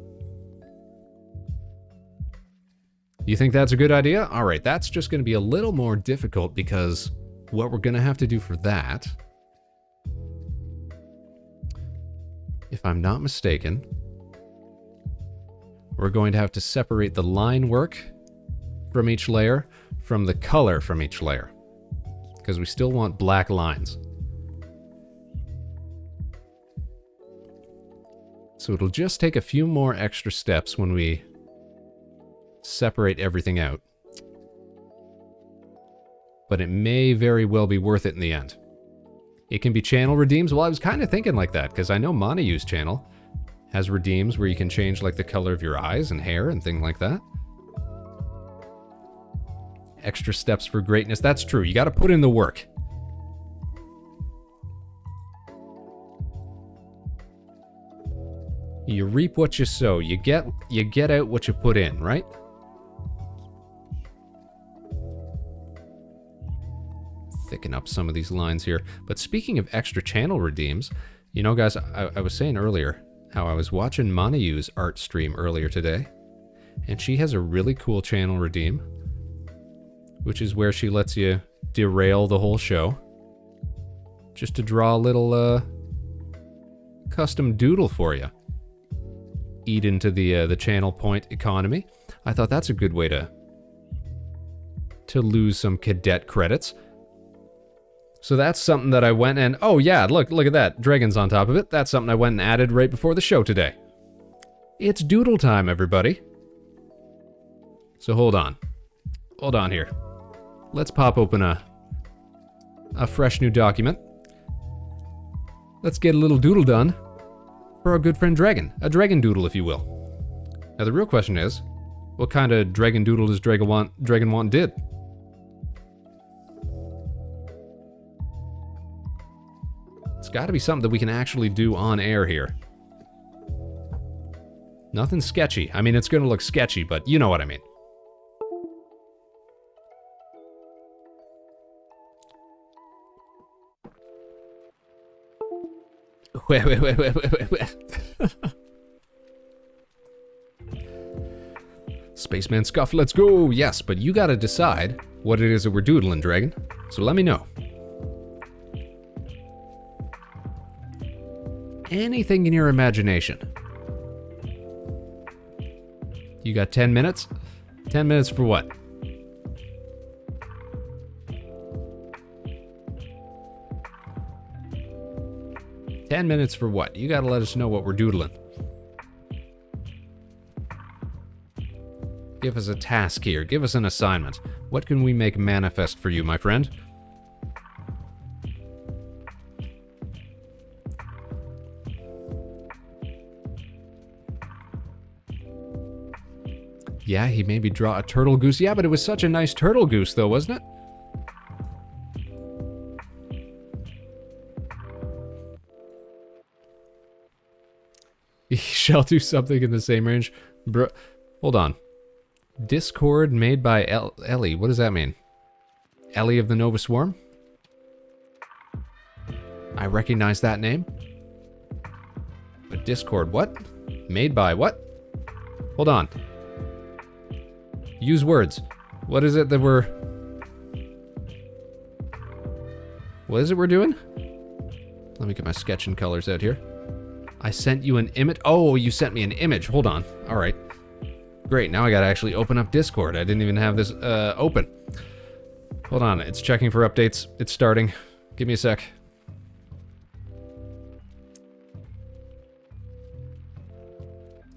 You think that's a good idea? All right, that's just going to be a little more difficult, because what we're going to have to do for that, if I'm not mistaken, we're going to have to separate the line work from each layer from the color from each layer, because we still want black lines. So it'll just take a few more extra steps when we separate everything out. But it may very well be worth it in the end. It can be channel redeems. Well, I was kind of thinking like that, because I know Manayu's channel has redeems where you can change like the color of your eyes and hair and things like that. Extra steps for greatness. That's true. You got to put in the work. You reap what you sow. You get out what you put in, right? Thicken up some of these lines here. But speaking of extra channel redeems, you know, guys, I was saying earlier how I was watching Manayu's art stream earlier today, and she has a really cool channel redeem, which is where she lets you derail the whole show just to draw a little custom doodle for you. Eat into the channel point economy. I thought that's a good way to lose some cadet credits. So that's something that I went and, oh yeah, look at that, dragons on top of it. That's something I went and added right before the show today. It's doodle time, everybody. So hold on here. Let's pop open a fresh new document. Let's get a little doodle done for our good friend Dragon. A dragon doodle, if you will. Now the real question is, what kind of dragon doodle does Dragon want did? It's got to be something that we can actually do on air here. Nothing sketchy. I mean, it's going to look sketchy, but you know what I mean. Wait. Spaceman Scuff, let's go! Yes, but you gotta decide what it is that we're doodling, Dragon. So let me know. anything in your imagination. You got 10 minutes? 10 minutes for what? "10 minutes for what?" You gotta let us know what we're doodling. Give us a task here. Give us an assignment. What can we make manifest for you, my friend? Yeah, he made me draw a turtle goose. Yeah, but it was such a nice turtle goose, though, wasn't it? He shall do something in the same range. Bro, hold on. Discord made by Ellie. What does that mean? Ellie of the Nova Swarm? I recognize that name. But Discord, what? Made by what? Hold on. Use words. What is it that we're... What is it we're doing? Let me get my sketch and colors out here. I sent you an image. Oh, you sent me an image. Hold on. All right. Great. Now I got to actually open up Discord. I didn't even have this open. Hold on. It's checking for updates. It's starting. Give me a sec.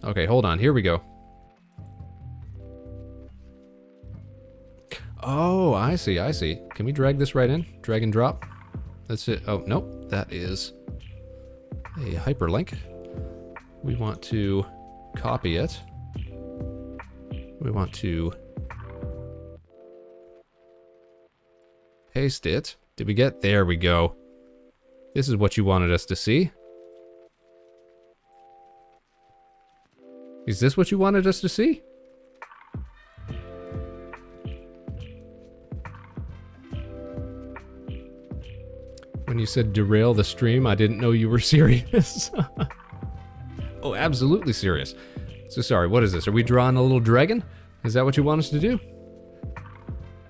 Okay, hold on. Here we go. Oh, I see. I see. Can we drag this right in? Drag and drop? That's it. Oh, nope. That is a hyperlink. We want to copy it. We want to paste it. Did we get? There we go. This is what you wanted us to see. Is this what you wanted us to see? When you said derail the stream, I didn't know you were serious. Oh, absolutely serious. So sorry, what is this? Are we drawing a little dragon? Is that what you want us to do?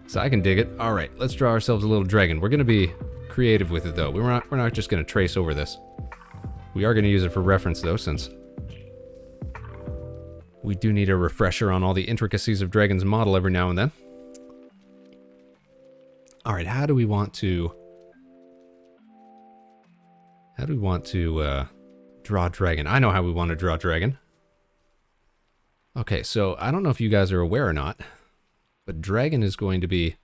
So I can dig it. All right, let's draw ourselves a little dragon. We're gonna be creative with it though. We're not just gonna trace over this. We are gonna use it for reference though, since we do need a refresher on all the intricacies of Dragon's model every now and then. All right, how do we want to draw dragon? I know how we want to draw dragon. Okay, so I don't know if you guys are aware or not, but Dragon is going to be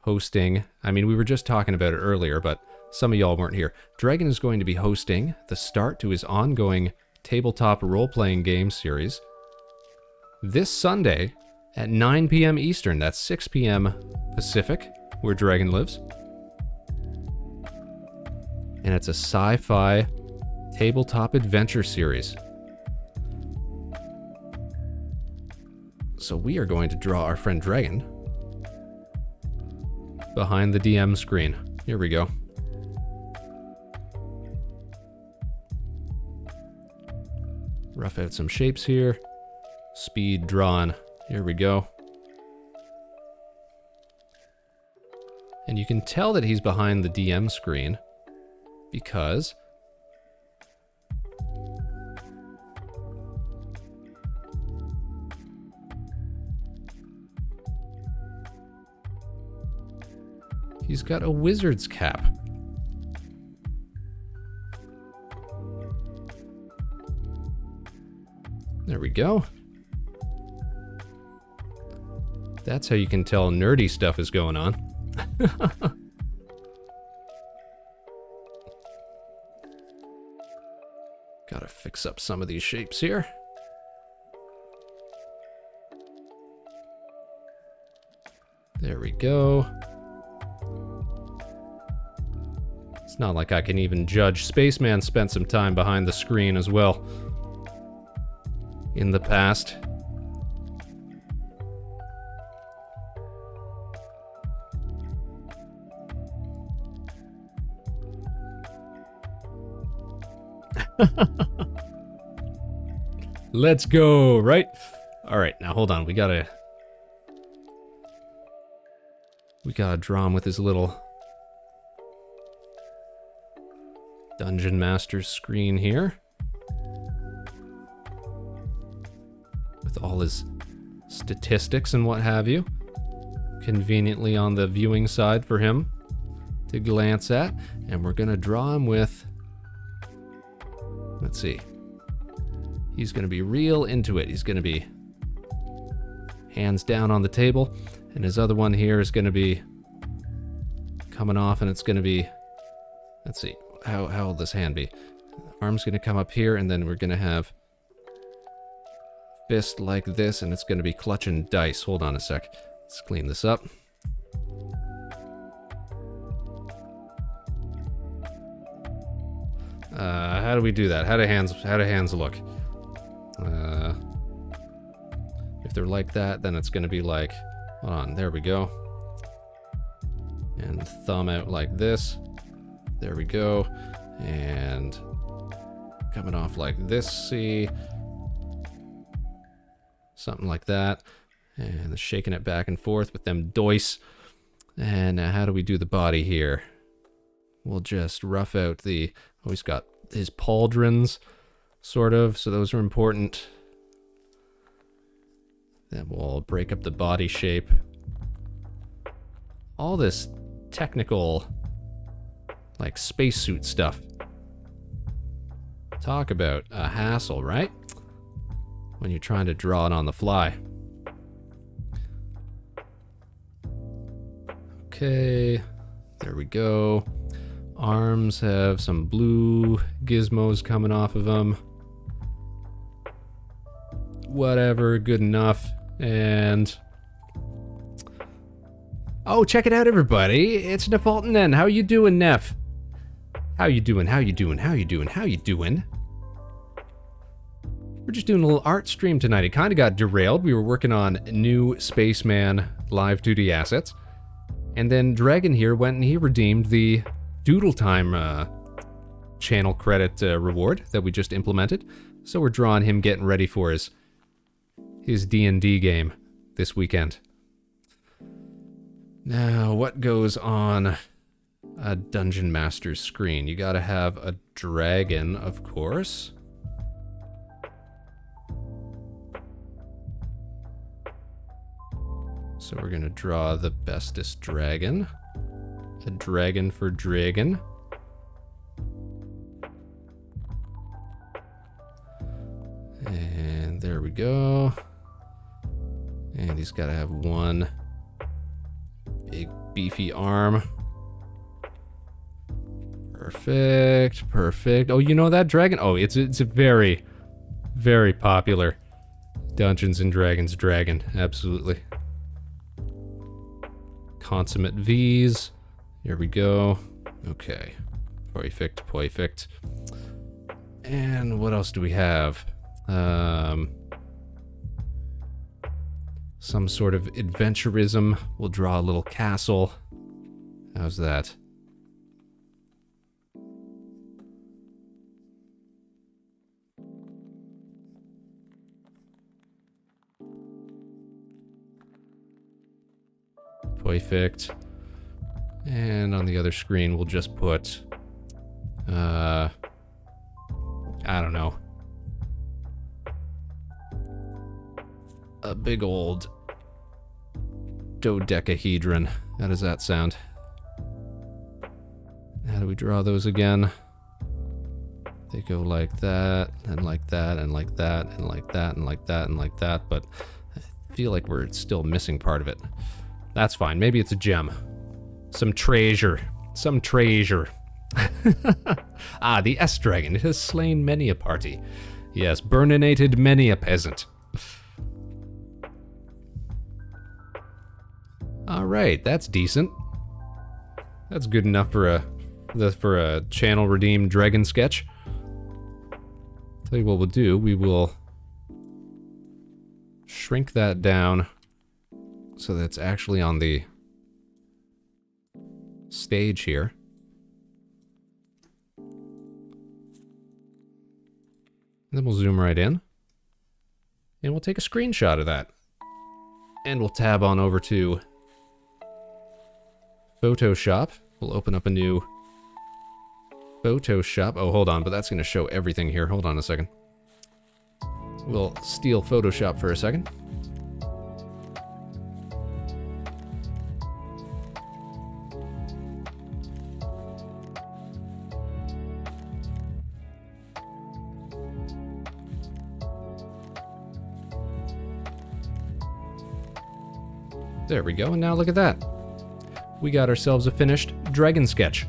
hosting, I mean, we were just talking about it earlier, but some of y'all weren't here. Dragon is going to be hosting the start to his ongoing tabletop role-playing game series this Sunday at 9 p.m. Eastern. That's 6 p.m. Pacific, where Dragon lives. And it's a sci-fi tabletop adventure series. So we are going to draw our friend Dragon behind the DM screen. Here we go. Rough out some shapes here. Speed drawn. Here we go. And you can tell that he's behind the DM screen because he's got a wizard's cap. There we go. That's how you can tell nerdy stuff is going on. Gotta fix up some of these shapes here. There we go. It's not like I can even judge. Spaceman spent some time behind the screen as well in the past. Let's go, right? All right, now hold on. We gotta draw him with his little Dungeon Master's screen here. With all his statistics and what have you. Conveniently on the viewing side for him to glance at. And we're gonna draw him with... Let's see. He's gonna be real into it. He's gonna be hands down on the table. And his other one here is gonna be coming off, and it's gonna be... Let's see. How will this hand be? Arm's gonna come up here, and then we're gonna have fist like this, and it's gonna be clutching dice. Hold on a sec. Let's clean this up. How do we do that? How do hands look? If they're like that, then it's gonna be like, hold on, there we go. And thumb out like this. There we go. And coming off like this, see? Something like that. And shaking it back and forth with them dice. And how do we do the body here? We'll just rough out the... Oh, he's got his pauldrons, sort of, so those are important. Then we'll break up the body shape. All this technical, like, spacesuit stuff. Talk about a hassle, right? When you're trying to draw it on the fly. Okay, there we go. Arms have some blue gizmos coming off of them. Whatever, good enough. And... Oh, check it out, everybody. It's Nefalton. How you doing, Nef? How you doing? How you doing? How you doing? How you doing? We're just doing a little art stream tonight. It kind of got derailed. We were working on new Spaceman live duty assets. And then Dragon here went and he redeemed the Doodle Time channel credit reward that we just implemented. So we're drawing him getting ready for his D&D game this weekend. Now, what goes on a Dungeon Master's screen? You gotta have a dragon, of course. So we're gonna draw the bestest dragon. A dragon for dragon. And there we go. And he's gotta have one big beefy arm. Perfect, perfect. Oh, you know that dragon? Oh, it's a very, very popular Dungeons and Dragons dragon. Absolutely. Consummate V's. Here we go. Okay. Perfect, perfect. And what else do we have? Some sort of adventurism. We'll draw a little castle. How's that? Perfect. And on the other screen, we'll just put, I don't know, a big old dodecahedron. How does that sound? How do we draw those again? They go like that, and like that, and like that, and like that, and like that, and like that, but I feel like we're still missing part of it. That's fine. Maybe it's a gem. Some treasure. Some treasure. Ah, the S-Dragon. It has slain many a party. Yes, burninated many a peasant. Alright, that's decent. That's good enough for a channel redeemed dragon sketch. Tell you what we'll do. We will shrink that down so that's actually on the stage here. And then we'll zoom right in. And we'll take a screenshot of that. And we'll tab on over to Photoshop. We'll open up a new Photoshop. Oh, hold on, but that's going to show everything here. Hold on a second. We'll steal Photoshop for a second. There we go, and now look at that. We got ourselves a finished dragon sketch.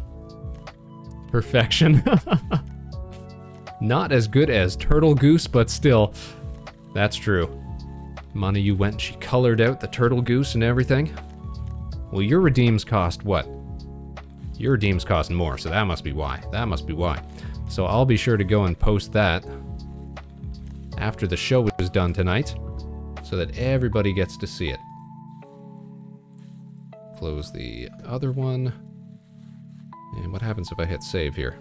Perfection. Not as good as Turtle Goose, but still, that's true. Mana, you went, she colored out the Turtle Goose and everything. Well, your redeems cost what? Your redeems cost more, so that must be why. That must be why. So I'll be sure to go and post that after the show is done tonight, so that everybody gets to see it. Close the other one. And what happens if I hit save here?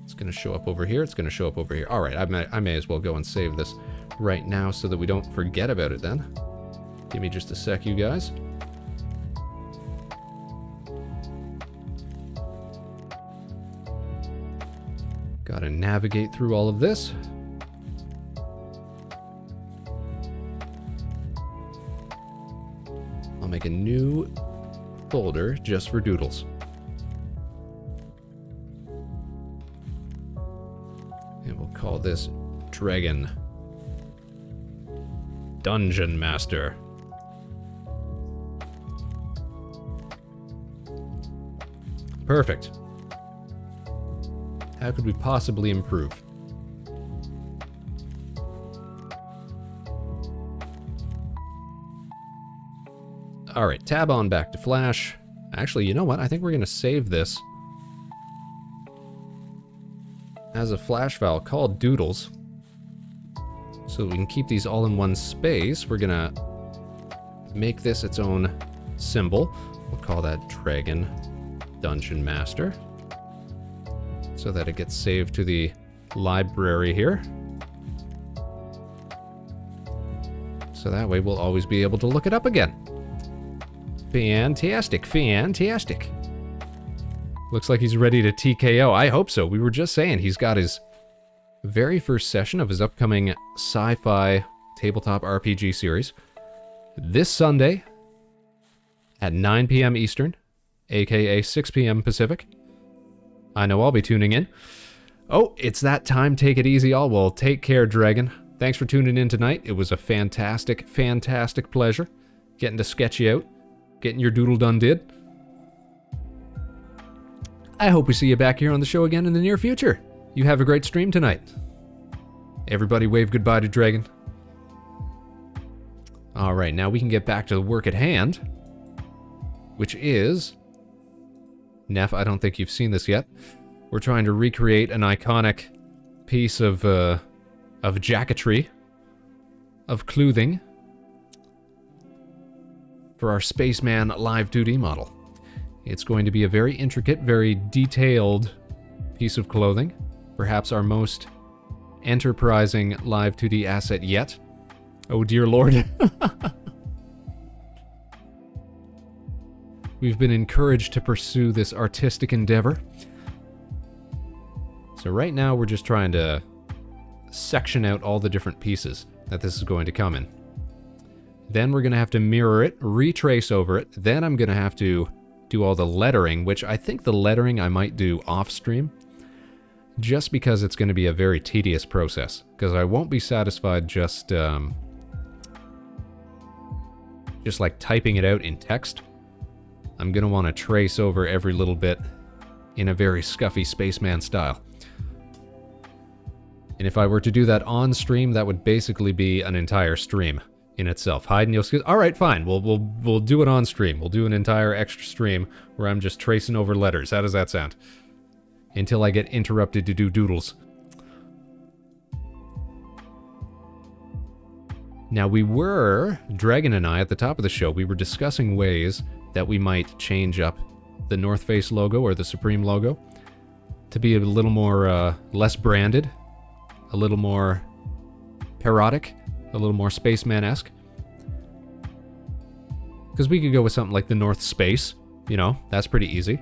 It's going to show up over here. It's going to show up over here. All right, I may as well go and save this right now so that we don't forget about it then. Give me just a sec, you guys. Got to navigate through all of this. I'll make a new folder just for doodles. And we'll call this Dragon Dungeon Master. Perfect. How could we possibly improve? Alright, tab on back to Flash. Actually, you know what? I think we're going to save this as a Flash file called Doodles. So we can keep these all in one space. We're going to make this its own symbol. We'll call that Dragon Dungeon Master, so that it gets saved to the library here. So that way we'll always be able to look it up again. Fantastic, fantastic. Looks like he's ready to TKO. I hope so. We were just saying he's got his very first session of his upcoming sci-fi tabletop RPG series this Sunday at 9 p.m. Eastern, aka 6 p.m. Pacific. I know I'll be tuning in. Oh, it's that time. Take it easy, all. Well, take care, Dragon. Thanks for tuning in tonight. It was a fantastic, fantastic pleasure getting to sketch you out. Getting your doodle done did. I hope we see you back here on the show again in the near future. You have a great stream tonight. Everybody wave goodbye to Dragon. Alright, now we can get back to the work at hand, which is... Neff, I don't think you've seen this yet. We're trying to recreate an iconic piece of jacketry, of clothing, for our Spaceman live 2D model. It's going to be a very intricate, very detailed piece of clothing. Perhaps our most enterprising live 2D asset yet. Oh dear lord. We've been encouraged to pursue this artistic endeavor. So right now we're just trying to section out all the different pieces that this is going to come in. Then we're going to have to mirror it, retrace over it. Then I'm going to have to do all the lettering, which I think the lettering I might do off stream, just because it's going to be a very tedious process, because I won't be satisfied just like typing it out in text. I'm going to want to trace over every little bit in a very scuffy Spaceman style. And if I were to do that on stream, that would basically be an entire stream in itself. Hide and you'll see. All right, fine. We'll do it on stream. We'll do an entire extra stream where I'm just tracing over letters. How does that sound? Until I get interrupted to do doodles. Now Dragon and I, at the top of the show, we were discussing ways that we might change up the North Face logo or the Supreme logo to be a little more, less branded, a little more parodic, a little more Spaceman-esque. Because we could go with something like the North Space, you know, that's pretty easy.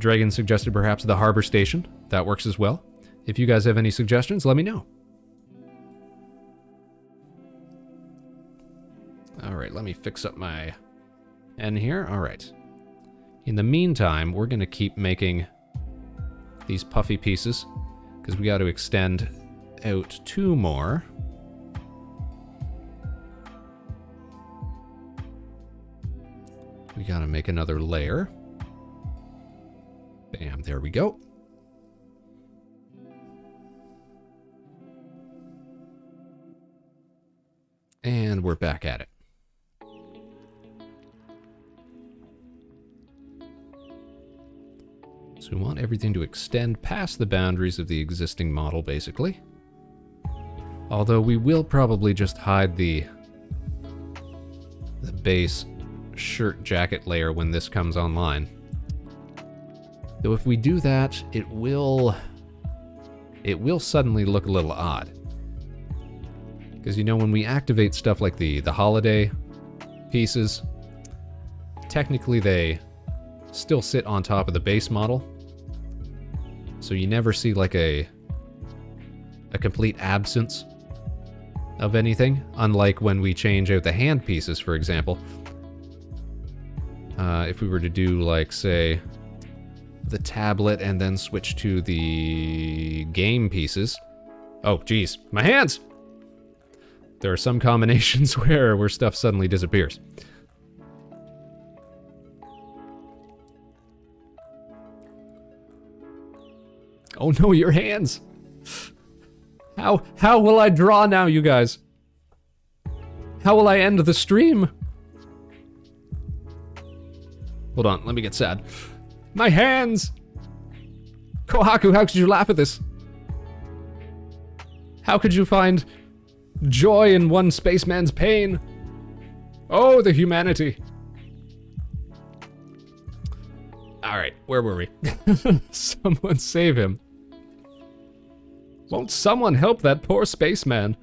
Dragon suggested perhaps the harbor station. That works as well. If you guys have any suggestions, let me know. Alright, let me fix up my N here. Alright. In the meantime, we're going to keep making these puffy pieces, because we got to extend out 2 more. We got to make another layer. Bam, there we go. And we're back at it. So we want everything to extend past the boundaries of the existing model, basically. Although we will probably just hide the base shirt jacket layer when this comes online. Though if we do that, it will suddenly look a little odd. Because, you know, when we activate stuff like the holiday pieces, technically they still sit on top of the base model. So you never see like a complete absence of anything, unlike when we change out the hand pieces, for example. If we were to do, like, say, the tablet and then switch to the game pieces. Oh, geez, my hands! There are some combinations where stuff suddenly disappears. Oh no, your hands! How will I draw now, you guys? How will I end the stream? Hold on, let me get sad. My hands! Kohaku, how could you laugh at this? How could you find joy in one spaceman's pain? Oh, the humanity. Alright, where were we? Someone save him. Won't someone help that poor spaceman?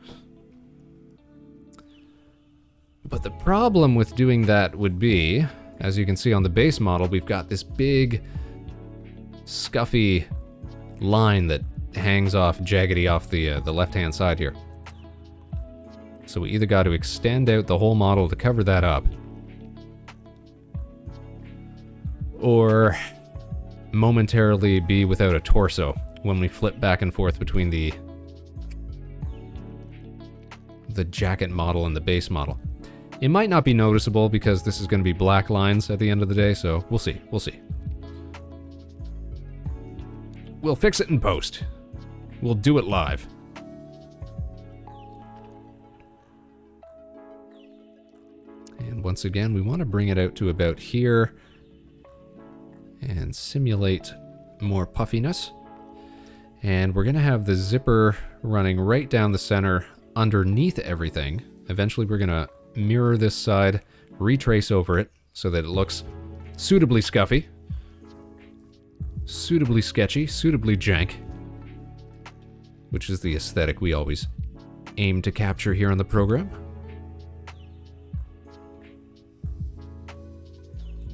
But the problem with doing that would be, as you can see on the base model, we've got this big, scuffy line that hangs off, jaggedy off the left-hand side here. So we either got to extend out the whole model to cover that up, or momentarily be without a torso when we flip back and forth between the jacket model and the base model. It might not be noticeable because this is going to be black lines at the end of the day, so we'll see, we'll see. We'll fix it in post. We'll do it live. And once again, we want to bring it out to about here and simulate more puffiness. And we're going to have the zipper running right down the center underneath everything. Eventually we're going to mirror this side, retrace over it so that it looks suitably scuffy, suitably sketchy, suitably jank, which is the aesthetic we always aim to capture here on the program.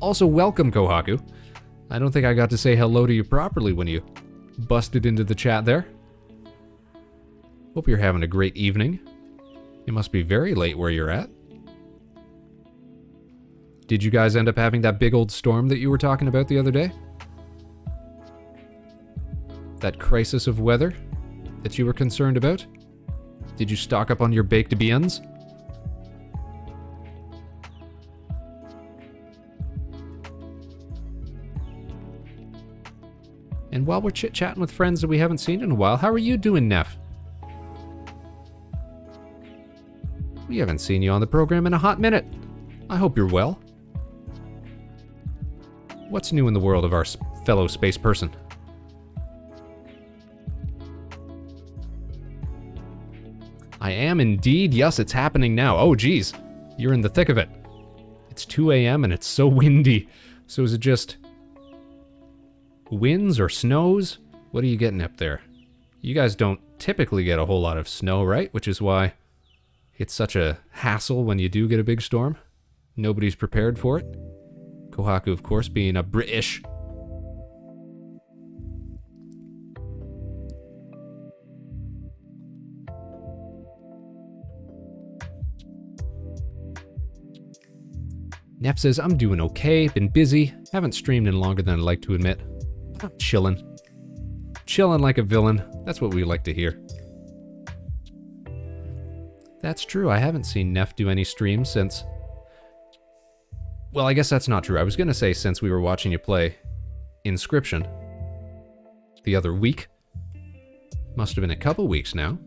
Also, welcome, Kohaku. I don't think I got to say hello to you properly when you busted into the chat there. Hope you're having a great evening. It must be very late where you're at. Did you guys end up having that big old storm that you were talking about the other day? That crisis of weather that you were concerned about? Did you stock up on your baked beans? And while we're chit-chatting with friends that we haven't seen in a while, how are you doing, Neff? We haven't seen you on the program in a hot minute. I hope you're well. What's new in the world of our fellow space person? I am indeed. Yes, it's happening now. Oh, geez. You're in the thick of it. It's 2 a.m. and it's so windy. So is it just winds or snows? What are you getting up there? You guys don't typically get a whole lot of snow, right? Which is why it's such a hassle when you do get a big storm. Nobody's prepared for it. Kohaku, of course, being a British Neff says, I'm doing okay, been busy, haven't streamed in longer than I'd like to admit. I'm chillin'. Chillin' like a villain, that's what we like to hear. That's true, I haven't seen Neff do any streams since... Well, I guess that's not true. I was gonna say since we were watching you play Inscription the other week. Must have been a couple weeks now.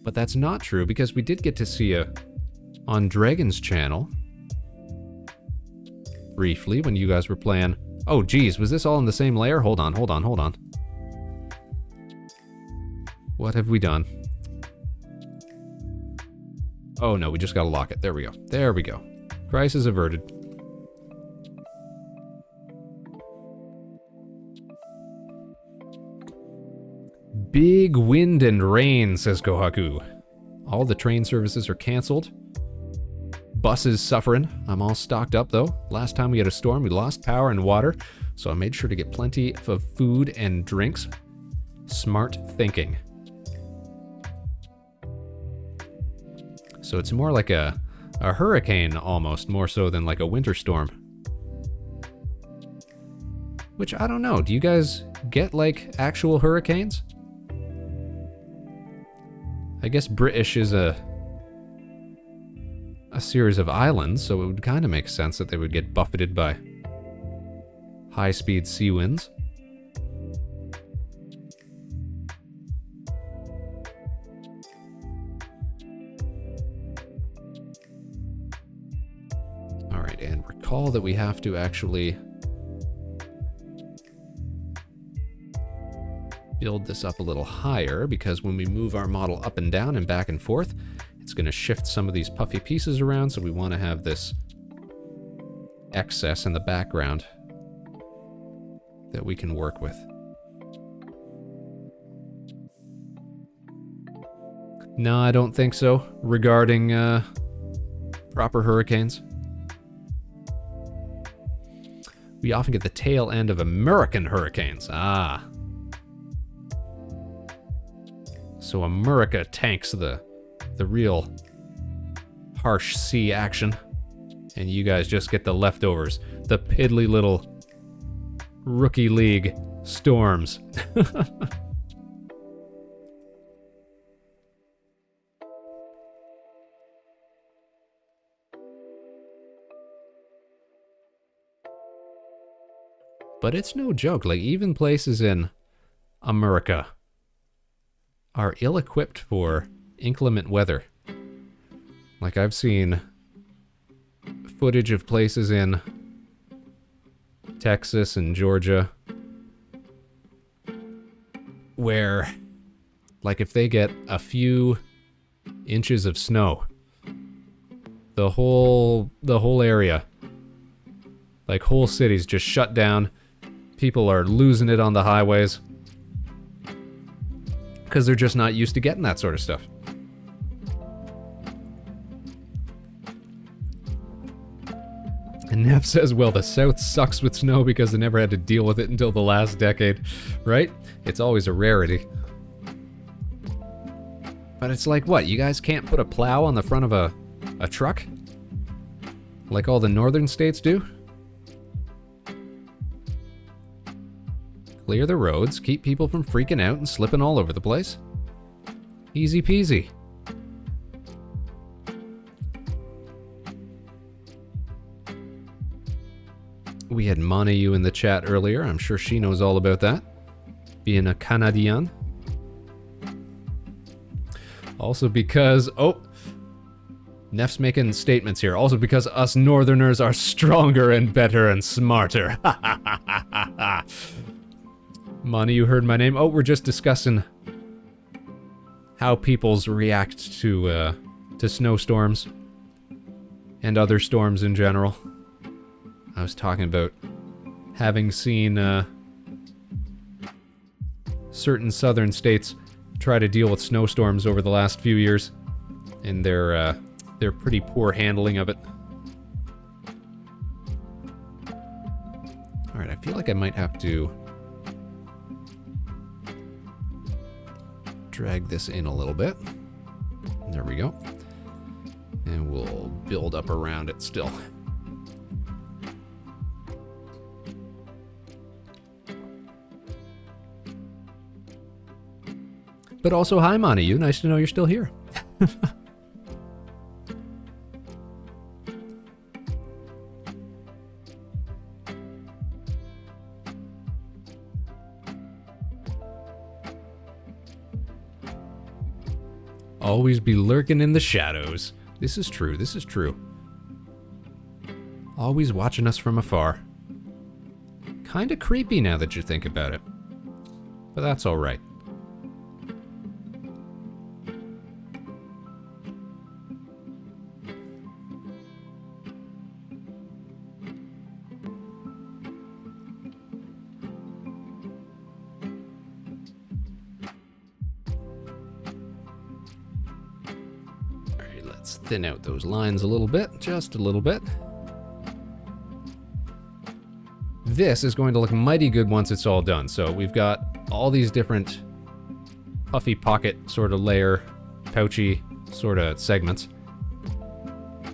But that's not true because we did get to see you on Dragon's channel briefly when you guys were playing. Oh geez, was this all in the same layer? Hold on. What have we done? Oh no, we just gotta lock it. There we go. There we go. Crisis averted. Big wind and rain, says Kohaku. All the train services are cancelled. Buses suffering. I'm all stocked up though. Last time we had a storm, we lost power and water, so I made sure to get plenty of food and drinks. Smart thinking. So it's more like a hurricane almost, more so than like a winter storm. Which, I don't know, do you guys get like actual hurricanes? I guess British is a series of islands, so it would kind of make sense that they would get buffeted by high-speed sea winds. Alright, and recall that we have to actually build this up a little higher, because when we move our model up and down and back and forth, it's going to shift some of these puffy pieces around, so we want to have this excess in the background that we can work with. No, I don't think so, regarding proper hurricanes. We often get the tail end of American hurricanes. Ah. So America tanks the real harsh sea action, and you guys just get the leftovers, the piddly little rookie league storms. But it's no joke, like even places in America are ill-equipped for inclement weather. Like I've seen footage of places in Texas and Georgia where, like, if they get a few inches of snow, the whole area, like whole cities just shut down. People are losing it on the highways because they're just not used to getting that sort of stuff. And Neff says, well, the South sucks with snow because they never had to deal with it until the last decade, right? It's always a rarity. But it's like, what, you guys can't put a plow on the front of a truck? Like all the northern states do? Clear the roads, keep people from freaking out and slipping all over the place. Easy peasy. We had Monayu in the chat earlier. I'm sure she knows all about that. Being a Canadian. Also because... oh! Neff's making statements here. Also because us northerners are stronger and better and smarter. Ha ha ha ha ha. Monty, you heard my name. Oh, we're just discussing how peoples react to snowstorms and other storms in general. I was talking about having seen certain southern states try to deal with snowstorms over the last few years, and their pretty poor handling of it. All right, I feel like I might have to drag this in a little bit. There we go. And we'll build up around it still. But also, hi, Montague. Nice to know you're still here. Always be lurking in the shadows. This is true, this is true. Always watching us from afar. Kinda creepy now that you think about it. But that's alright. Let's thin out those lines a little bit, just a little bit. This is going to look mighty good once it's all done. So we've got all these different puffy pocket sort of layer, pouchy sort of segments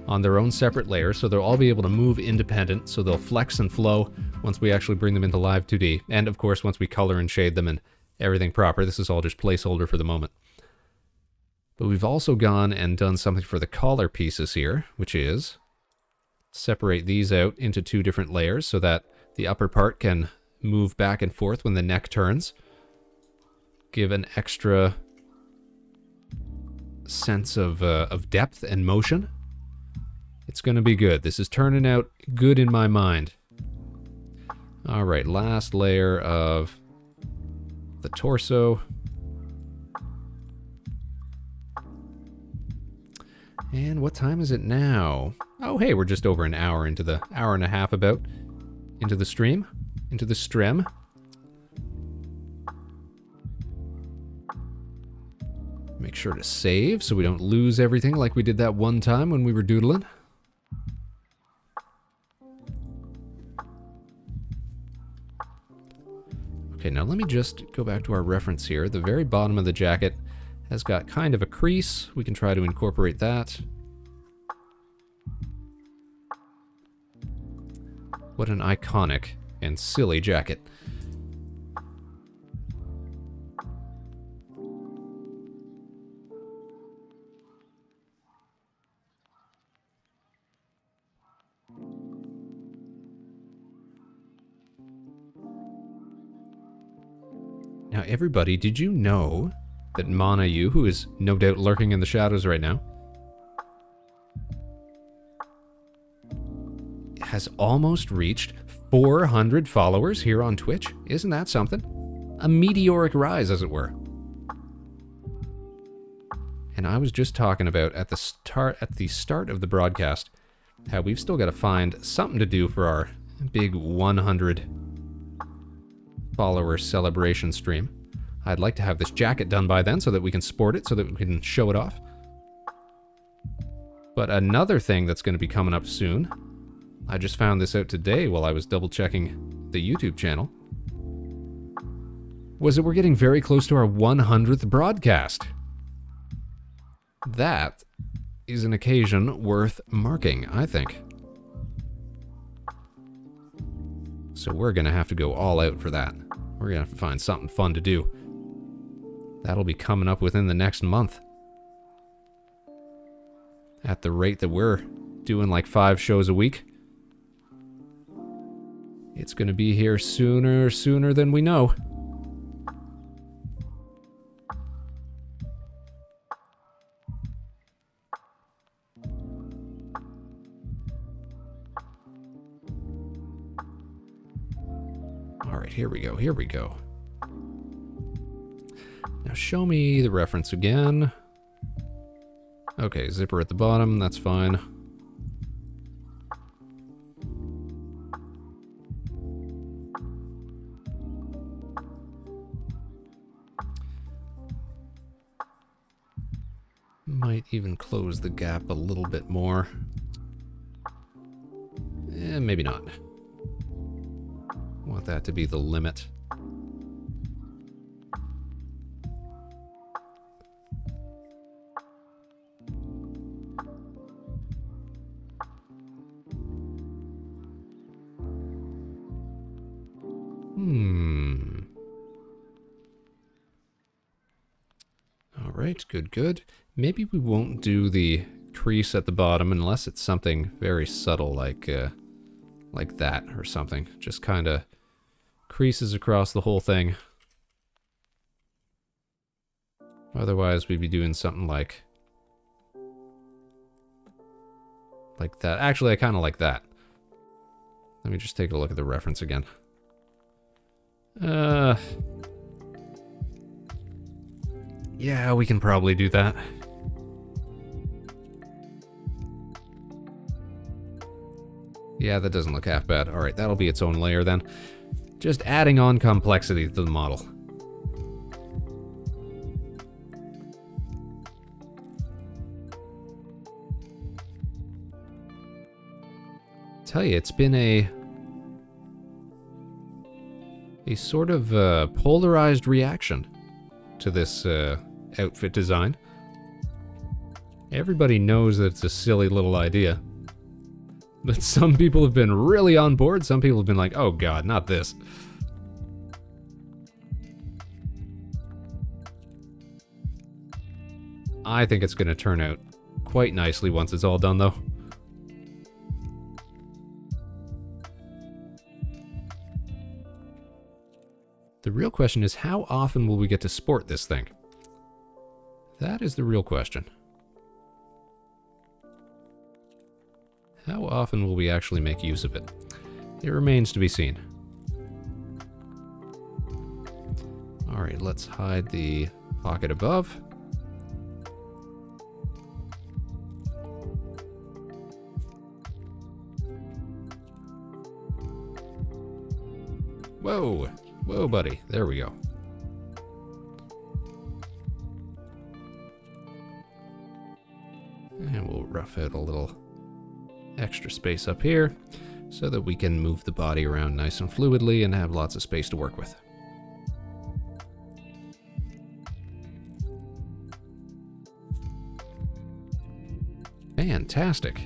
on their own separate layers, so they'll all be able to move independent, so they'll flex and flow once we actually bring them into live 2D. And of course, once we color and shade them and everything proper. This is all just placeholder for the moment. But we've also gone and done something for the collar pieces here, which is separate these out into two different layers so that the upper part can move back and forth when the neck turns. Give an extra sense of depth and motion. It's going to be good. This is turning out good in my mind. All right, last layer of the torso. And what time is it now? Oh, hey, we're just over an hour into the hour and a half about into the stream, into the stream. Make sure to save so we don't lose everything like we did that one time when we were doodling. Okay, now let me just go back to our reference here. The very bottom of the jacket has got kind of a crease. We can try to incorporate that. What an iconic and silly jacket. Now everybody, did you know that Mana-Yu, who is no doubt lurking in the shadows right now, has almost reached 400 followers here on Twitch? Isn't that something? A meteoric rise, as it were. And I was just talking about at the start of the broadcast how we've still got to find something to do for our big 100 follower celebration stream. I'd like to have this jacket done by then so that we can sport it, so that we can show it off. But another thing that's going to be coming up soon, I just found this out today while I was double checking the YouTube channel, was that we're getting very close to our 100th broadcast. That is an occasion worth marking, I think. So we're going to have to go all out for that. We're going to have to find something fun to do. That'll be coming up within the next month. At the rate that we're doing like 5 shows a week, it's going to be here sooner than we know. All right, here we go, here we go. Now show me the reference again. Okay, zipper at the bottom, that's fine. Might even close the gap a little bit more. Maybe not. Want that to be the limit. Alright, good, good. Maybe we won't do the crease at the bottom unless it's something very subtle like that or something. Just kind of creases across the whole thing. Otherwise, we'd be doing something like that. Actually, I kind of like that. Let me just take a look at the reference again. Yeah, we can probably do that. Yeah, that doesn't look half bad. Alright, that'll be its own layer then. Just adding on complexity to the model. Tell you, it's been a sort of polarized reaction to this outfit design. Everybody knows that it's a silly little idea. But some people have been really on board, some people have been like, oh god, not this. I think it's going to turn out quite nicely once it's all done, though. The real question is, how often will we get to sport this thing? That is the real question. How often will we actually make use of it? It remains to be seen. Alright, let's hide the pocket above. Whoa! Whoa, buddy. There we go. And we'll rough out a little extra space up here so that we can move the body around nice and fluidly and have lots of space to work with. Fantastic.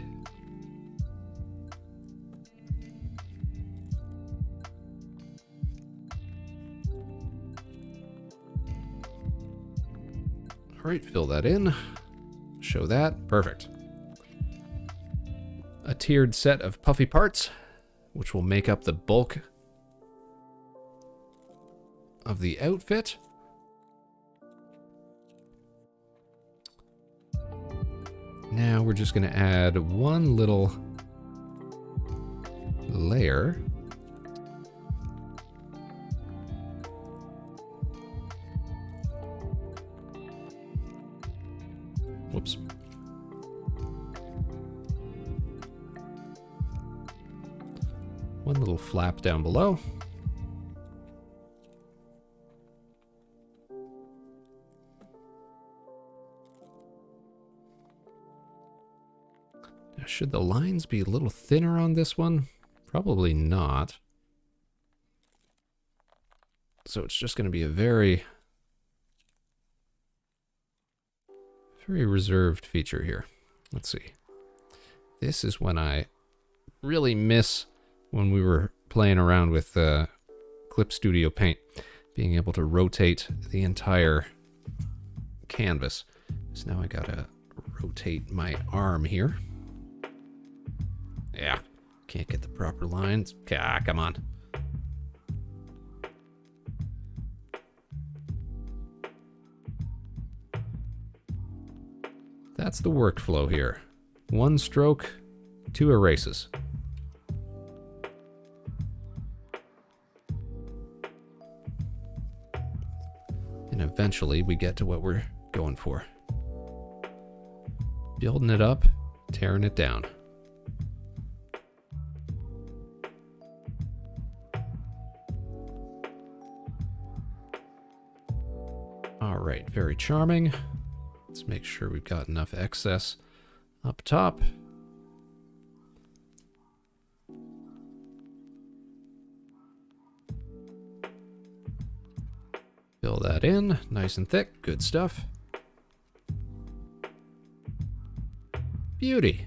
Alright, fill that in. Show that. Perfect. A tiered set of puffy parts, which will make up the bulk of the outfit. Now we're just going to add one little layer. Whoops. One little flap down below. Now, should the lines be a little thinner on this one? Probably not. So it's just going to be a very reserved feature here. Let's see. This is when I really miss when we were playing around with Clip Studio Paint, being able to rotate the entire canvas. So now I gotta rotate my arm here. Yeah, can't get the proper lines. Ah, come on. That's the workflow here. One stroke, 2 erases. And eventually we get to what we're going for. Building it up, tearing it down. All right, very charming. Let's make sure we've got enough excess up top. Fill that in, nice and thick, good stuff. Beauty.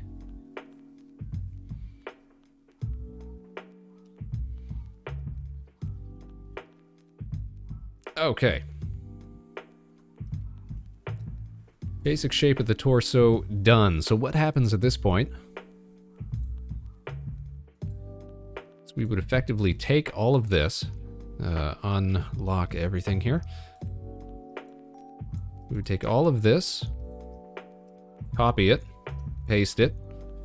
Okay. Basic shape of the torso done. So what happens at this point? So we would effectively take all of this, unlock everything here. We would take all of this, copy it, paste it,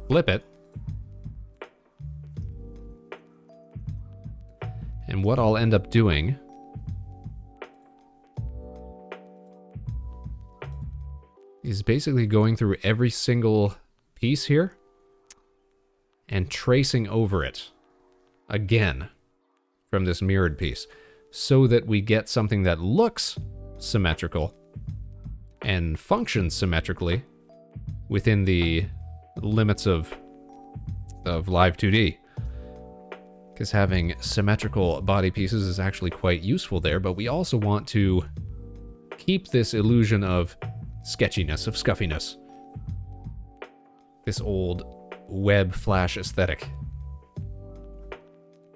flip it. And what I'll end up doing is basically going through every single piece here and tracing over it again from this mirrored piece so that we get something that looks symmetrical and functions symmetrically within the limits of live 2D. Because having symmetrical body pieces is actually quite useful there, but we also want to keep this illusion of sketchiness, of scuffiness. This old web flash aesthetic.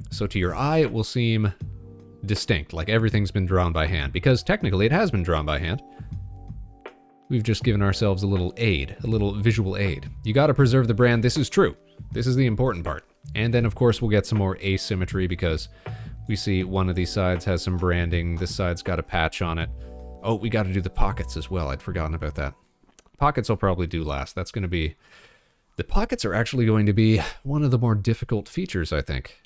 So to your eye, it will seem distinct, like everything's been drawn by hand, because technically it has been drawn by hand. We've just given ourselves a little aid, a little visual aid. You gotta preserve the brand, this is true. This is the important part. And then of course we'll get some more asymmetry because we see one of these sides has some branding, this side's got a patch on it. Oh, we gotta do the pockets as well, I'd forgotten about that. Pockets I'll probably do last, that's gonna be... The pockets are actually going to be one of the more difficult features, I think.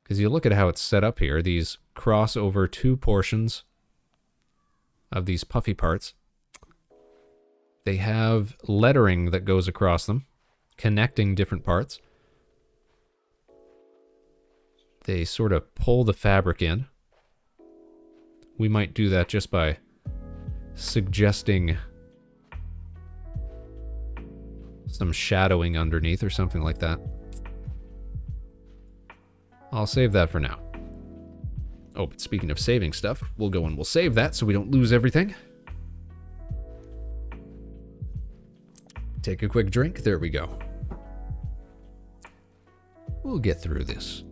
Because you look at how it's set up here, these cross over two portions of these puffy parts. They have lettering that goes across them, connecting different parts. They sort of pull the fabric in. We might do that just by suggesting some shadowing underneath or something like that. I'll save that for now. Oh, but speaking of saving stuff, we'll go and we'll save that so we don't lose everything. Take a quick drink. There we go. We'll get through this.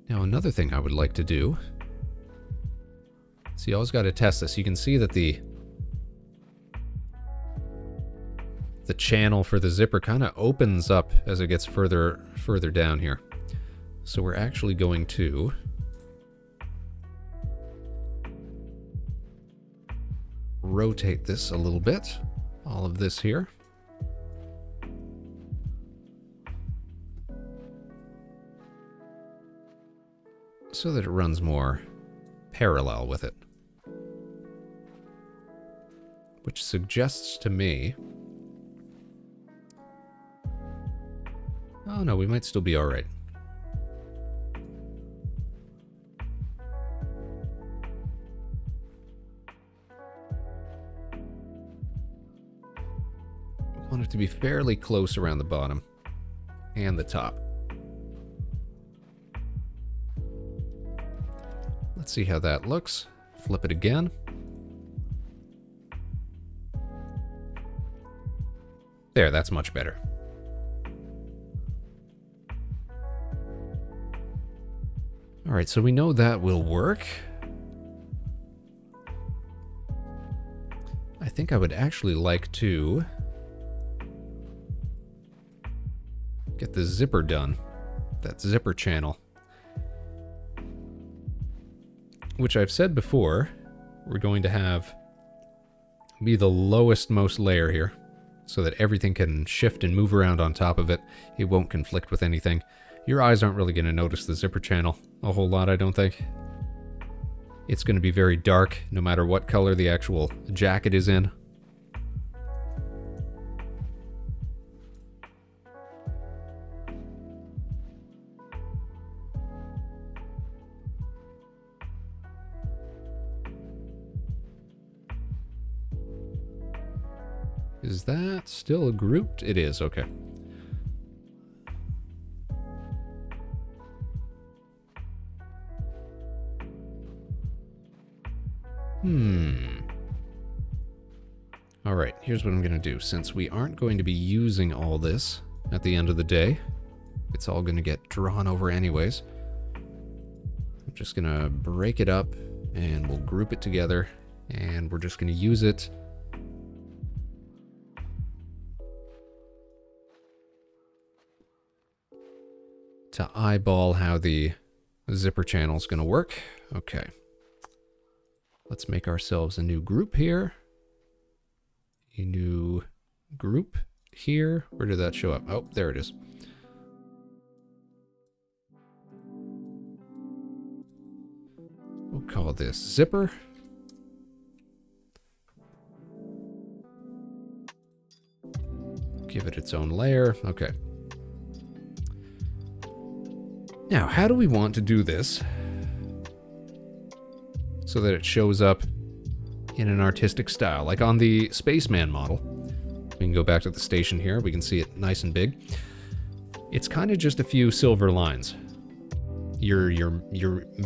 Now, another thing I would like to do... So you always got to test this. You can see that the channel for the zipper kind of opens up as it gets further down here. So we're actually going to rotate this a little bit. All of this here. So that it runs more parallel with it. Which suggests to me... Oh no, we might still be alright. I want it to be fairly close around the bottom and the top. Let's see how that looks. Flip it again. There, that's much better. All right, so we know that will work. I think I would actually like to get the zipper done. That zipper channel. Which I've said before, we're going to have be the lowest most layer here, so that everything can shift and move around on top of it. It won't conflict with anything. Your eyes aren't really going to notice the zipper channel a whole lot, I don't think. It's going to be very dark, no matter what color the actual jacket is in. Is that still grouped? It is, okay. Alright, here's what I'm going to do. Since we aren't going to be using all this at the end of the day, it's all going to get drawn over anyways. Just gonna break it up and we'll group it together, and we're just gonna use it to eyeball how the zipper channel is gonna work. Okay. Let's make ourselves a new group here. A new group here. Where did that show up? Oh, there it is. We'll call this zipper. Give it its own layer. Okay. Now, how do we want to do this so that it shows up in an artistic style? Like on the Spaceman model, we can go back to the station here. We can see it nice and big. It's kind of just a few silver lines. Your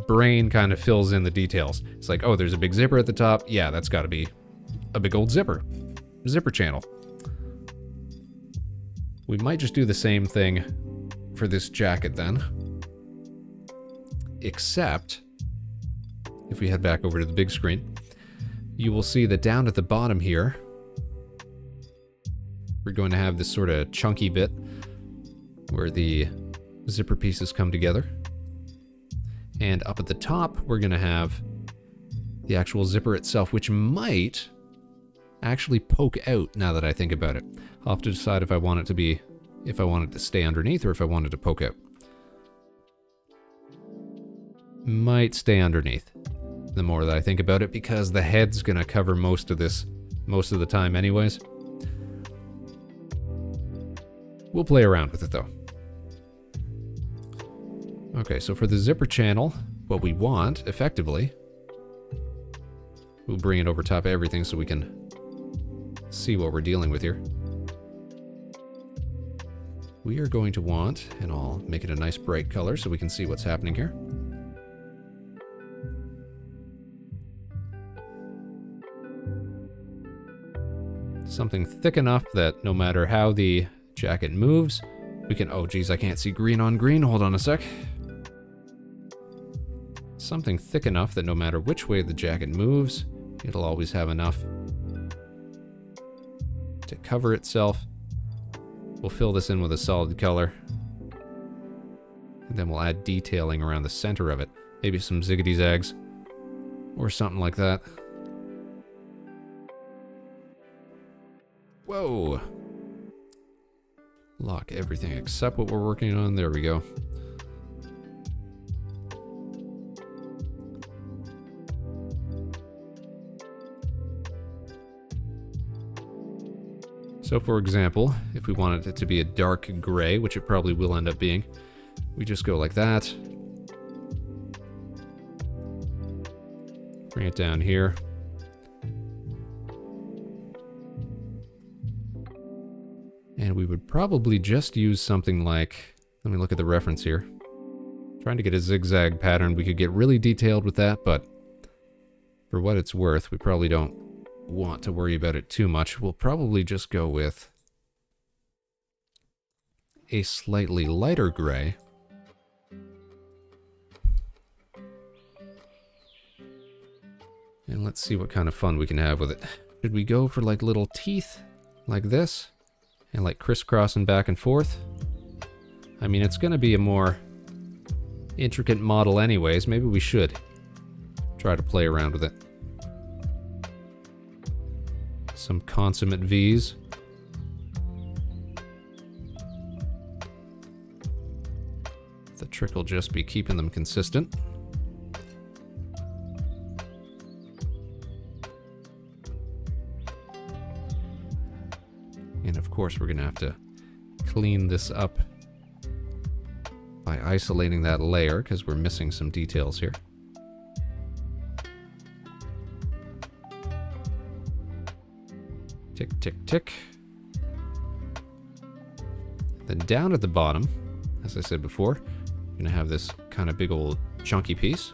brain kind of fills in the details. It's like, oh, there's a big zipper at the top. Yeah, that's got to be a big old zipper channel. We might just do the same thing for this jacket then. Except, if we head back over to the big screen, you will see that down at the bottom here, we're going to have this sort of chunky bit where the zipper pieces come together. And up at the top, we're going to have the actual zipper itself, which might actually poke out now that I think about it. I'll have to decide if I want it to be, if I want it to stay underneath or if I want it to poke out. Might stay underneath the more that I think about it, because the head's going to cover most of this most of the time anyways. We'll play around with it though. Okay, so for the zipper channel, what we want, effectively, we'll bring it over top of everything so we can see what we're dealing with here. We are going to want, and I'll make it a nice bright color so we can see what's happening here. Something thick enough that no matter how the jacket moves, we can, oh geez, I can't see green on green, hold on a sec. Something thick enough that no matter which way the jacket moves, it'll always have enough to cover itself. We'll fill this in with a solid color. And then we'll add detailing around the center of it. Maybe some ziggity zags or something like that. Whoa! Lock everything except what we're working on. There we go. So for example, if we wanted it to be a dark gray, which it probably will end up being, we just go like that. Bring it down here. And we would probably just use something like, let me look at the reference here. Trying to get a zigzag pattern. We could get really detailed with that, but for what it's worth, we probably don't want to worry about it too much. We'll probably just go with a slightly lighter gray. And let's see what kind of fun we can have with it. Should we go for like little teeth like this and like crisscrossing back and forth? I mean, it's going to be a more intricate model anyways. Maybe we should try to play around with it. Some consummate V's. The trick will just be keeping them consistent. And of course we're going to have to clean this up by isolating that layer because we're missing some details here. Tick, tick, tick. Then down at the bottom, as I said before, we're going to have this kind of big old chunky piece.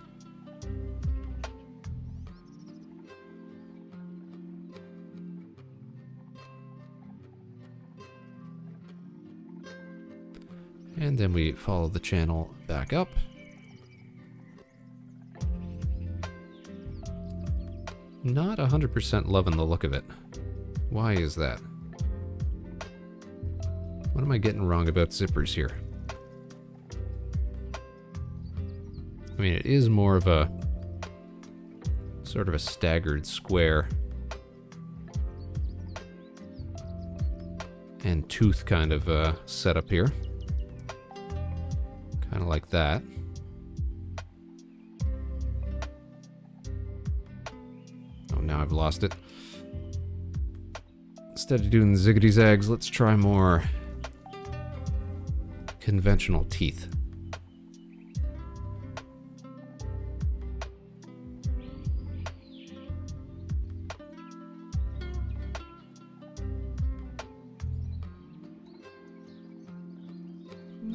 And then we follow the channel back up. Not 100% loving the look of it. Why is that? What am I getting wrong about zippers here? I mean, it is more of a sort of a staggered square and tooth kind of setup here. Kind of like that. Oh, now I've lost it. Instead of doing ziggity zags, let's try more conventional teeth.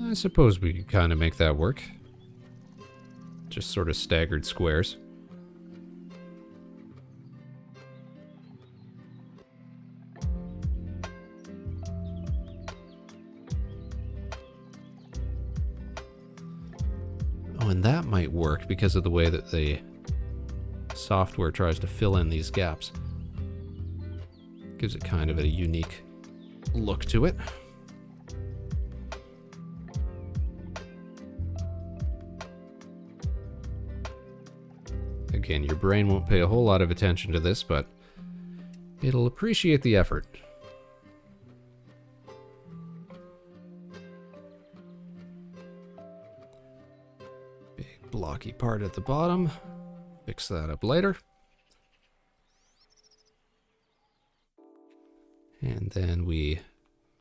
I suppose we could kind of make that work. Just sort of staggered squares. Oh, and that might work because of the way that the software tries to fill in these gaps. Gives it kind of a unique look to it. Again, your brain won't pay a whole lot of attention to this, but it'll appreciate the effort. Big blocky part at the bottom. Fix that up later. And then we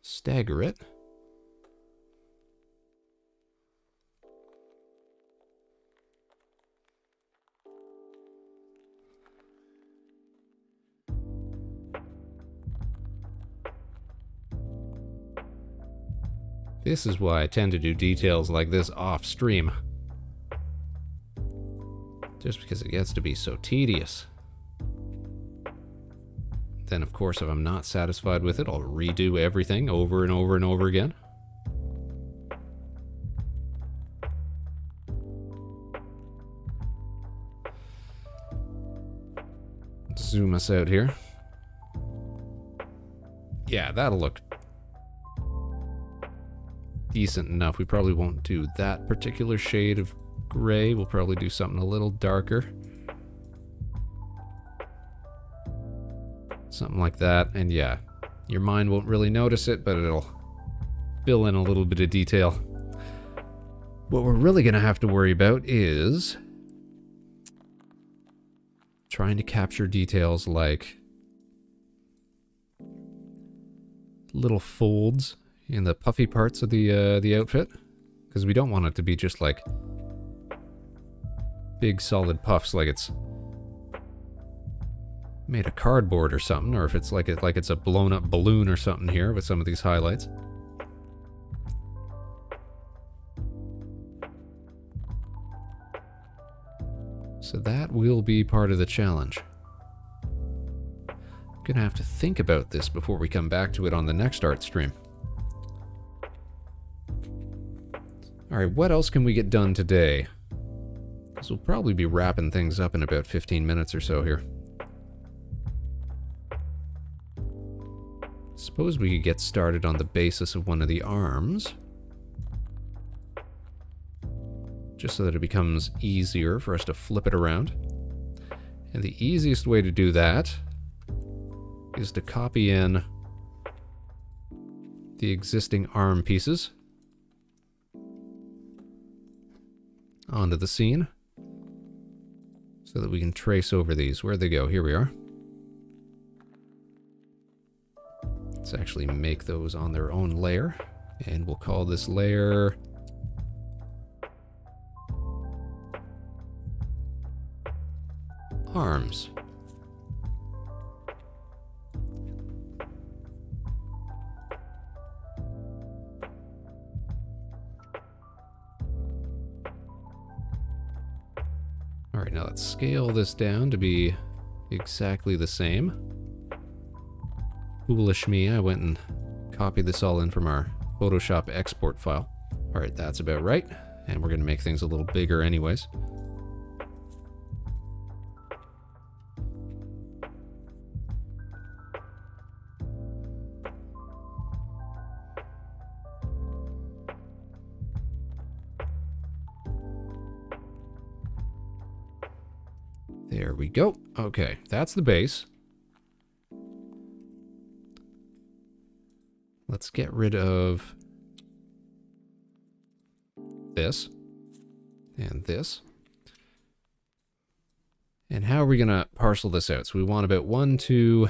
stagger it. This is why I tend to do details like this off stream. Just because it gets to be so tedious. Then, of course, if I'm not satisfied with it, I'll redo everything over and over and over again. Zoom us out here. Yeah, that'll look decent enough. We probably won't do that particular shade of gray. We'll probably do something a little darker. Something like that. And yeah, your mind won't really notice it, but it'll fill in a little bit of detail. What we're really going to have to worry about is trying to capture details like little folds in the puffy parts of the outfit, because we don't want it to be just like big solid puffs like it's made of cardboard or something, or if it's like it's a blown up balloon or something here with some of these highlights. So that will be part of the challenge. I'm gonna have to think about this before we come back to it on the next art stream. Alright, what else can we get done today? Because we'll probably be wrapping things up in about 15 minutes or so here. Suppose we could get started on the basis of one of the arms. Just so that it becomes easier for us to flip it around. And the easiest way to do that is to copy in the existing arm pieces onto the scene so that we can trace over these. Where'd they go? Here we are. Let's actually make those on their own layer, and we'll call this layer arms. Alright, now let's scale this down to be exactly the same. Foolish me, I went and copied this all in from our Photoshop export file. Alright, that's about right. And we're going to make things a little bigger anyways. There we go. Okay, that's the base. Let's get rid of this and this. And how are we going to parcel this out? So we want about 1, 2,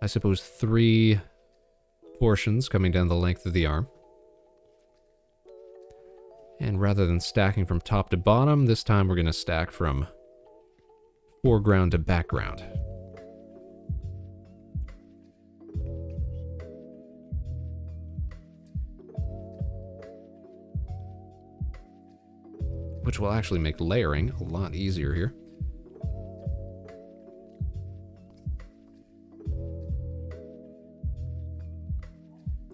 I suppose 3 portions coming down the length of the arm. And rather than stacking from top to bottom, this time we're going to stack from foreground to background. Which will actually make layering a lot easier here.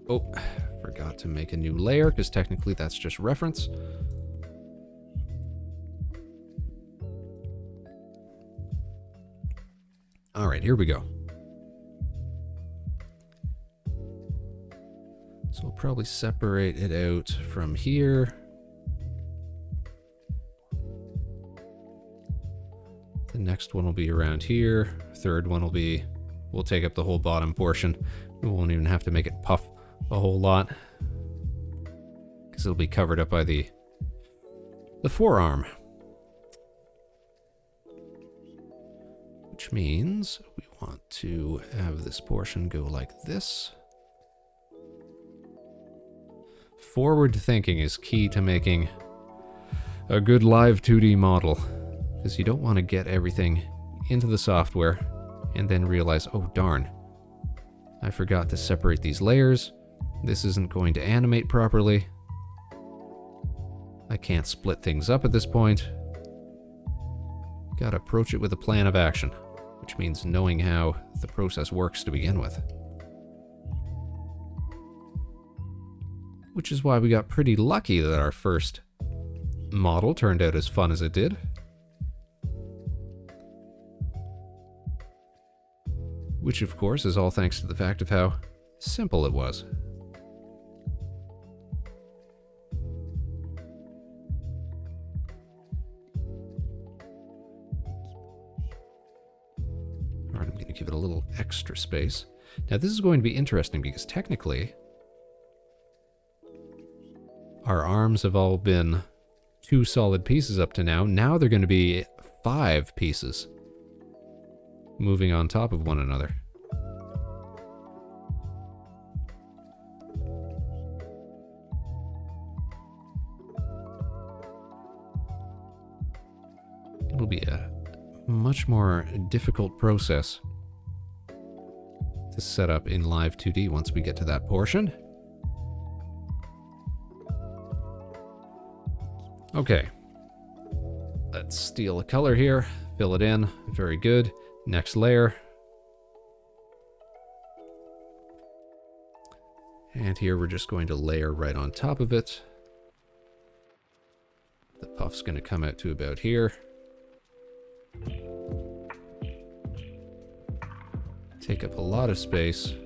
Oh, forgot to make a new layer, because technically that's just reference. Alright, here we go. So we'll probably separate it out from here. The next one will be around here. Third one will be, we'll take up the whole bottom portion. We won't even have to make it puff a whole lot, because it'll be covered up by the forearm. Which means we want to have this portion go like this. Forward thinking is key to making a good live 2D model, because you don't want to get everything into the software and then realize, oh darn, I forgot to separate these layers. This isn't going to animate properly. I can't split things up at this point. Gotta approach it with a plan of action, which means knowing how the process works to begin with. Which is why we got pretty lucky that our first model turned out as fun as it did. Which, of course, is all thanks to the fact of how simple it was. Alright, I'm going to give it a little extra space. Now, this is going to be interesting because technically, our arms have all been 2 solid pieces up to now. Now they're going to be 5 pieces, moving on top of one another. It'll be a much more difficult process to set up in Live 2D once we get to that portion. Okay. Let's steal a color here, fill it in, very good. Next layer. And here we're just going to layer right on top of it. The puff's going to come out to about here. Take up a lot of space. And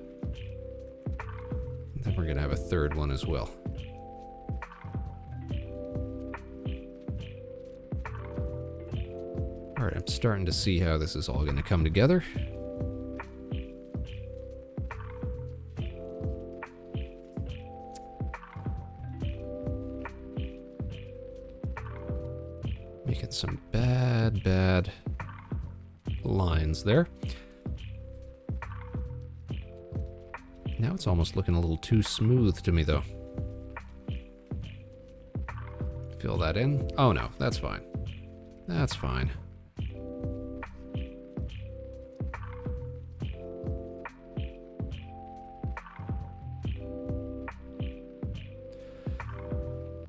then we're going to have a third one as well. Alright, I'm starting to see how this is all going to come together. Making some bad lines there. Now it's almost looking a little too smooth to me, though. Fill that in. Oh no, that's fine. That's fine.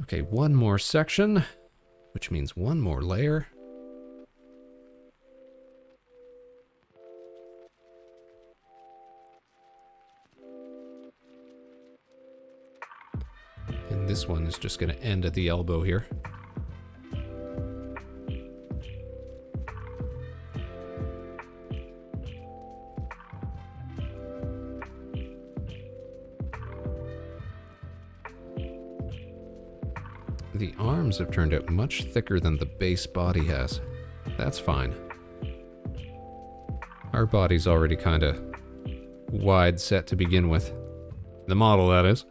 Okay, one more section, which means one more layer. And this one is just going to end at the elbow here. The arms have turned out much thicker than the base body has. That's fine. Our body's already kind of wide set to begin with. The model, that is.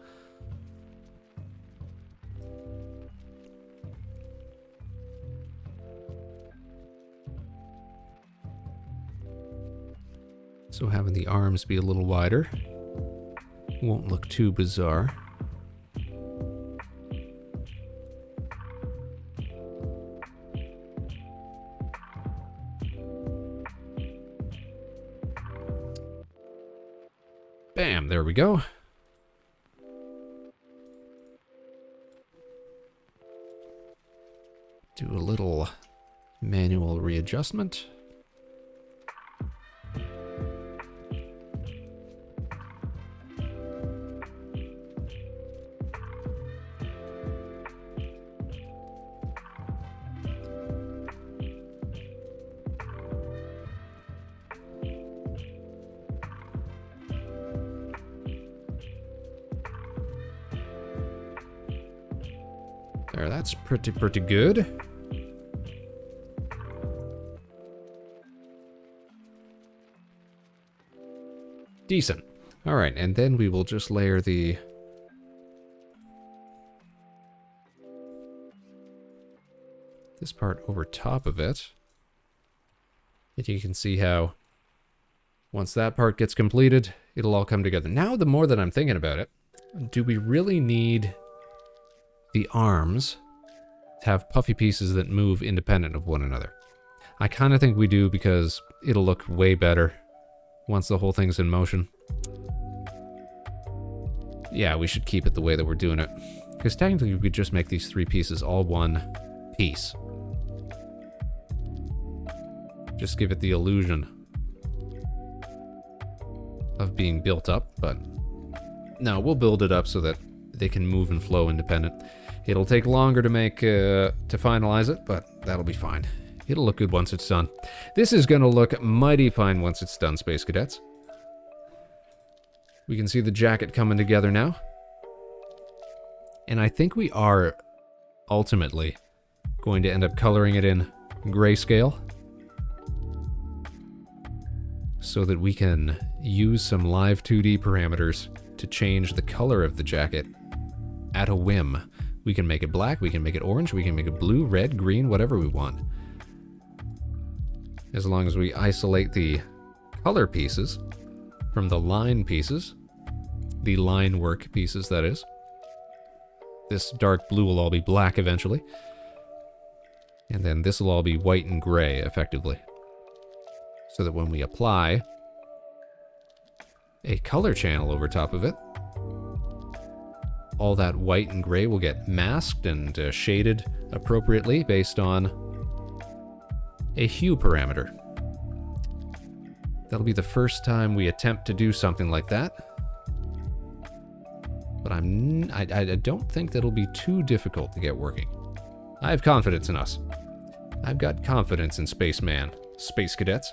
So having the arms be a little wider won't look too bizarre. Bam, there we go. Do a little manual readjustment. There, that's pretty good. Decent. All right, and then we will just layer this part over top of it. And you can see how once that part gets completed, it'll all come together. Now, the more that I'm thinking about it, do we really need the arms to have puffy pieces that move independent of one another? I kind of think we do, because it'll look way better once the whole thing's in motion. Yeah, we should keep it the way that we're doing it, because technically we could just make these three pieces all one piece. Just give it the illusion of being built up, but no, we'll build it up so that they can move and flow independent. It'll take longer to make, to finalize it, but that'll be fine. It'll look good once it's done. This is gonna look mighty fine once it's done, Space Cadets. We can see the jacket coming together now. And I think we are ultimately going to end up coloring it in grayscale, so that we can use some live 2D parameters to change the color of the jacket at a whim. We can make it black, we can make it orange, we can make it blue, red, green, whatever we want. As long as we isolate the color pieces from the line pieces, the line work pieces, that is. This dark blue will all be black eventually. And then this will all be white and gray, effectively. So that when we apply a color channel over top of it, all that white and gray will get masked and shaded appropriately based on a hue parameter. That'll be the first time we attempt to do something like that. But I don't think that'll be too difficult to get working. I have confidence in us. I've got confidence in Spaceman, Space Cadets.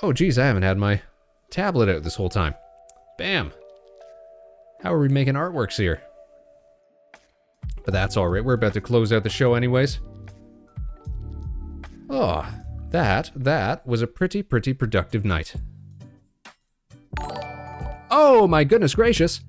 Oh geez, I haven't had my tablet out this whole time. Bam! How are we making artworks here? But that's alright, we're about to close out the show anyways. Oh, that was a pretty productive night. Oh my goodness gracious!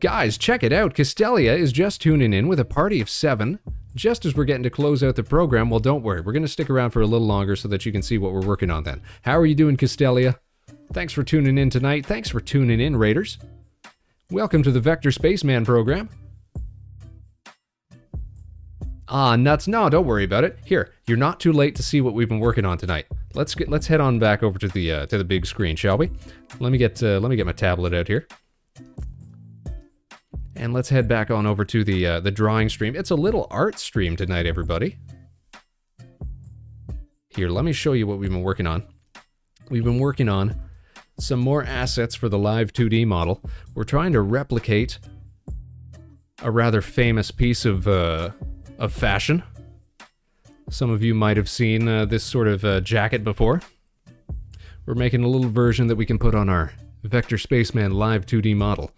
Guys, check it out, Castelia is just tuning in with a party of 7. Just as we're getting to close out the program. Well, don't worry, we're going to stick around for a little longer so that you can see what we're working on then. How are you doing, Castelia? Thanks for tuning in tonight. Thanks for tuning in, Raiders. Welcome to the Vector Spaceman program. Ah, nuts. No, don't worry about it. Here, you're not too late to see what we've been working on tonight. Let's head on back over to the big screen, shall we? Let me get my tablet out here. And let's head back on over to the drawing stream. It's a little art stream tonight, everybody. Here, let me show you what we've been working on. We've been working on some more assets for the live 2D model. We're trying to replicate a rather famous piece of fashion. Some of you might have seen this sort of jacket before. We're making a little version that we can put on our Vector Spaceman live 2D model.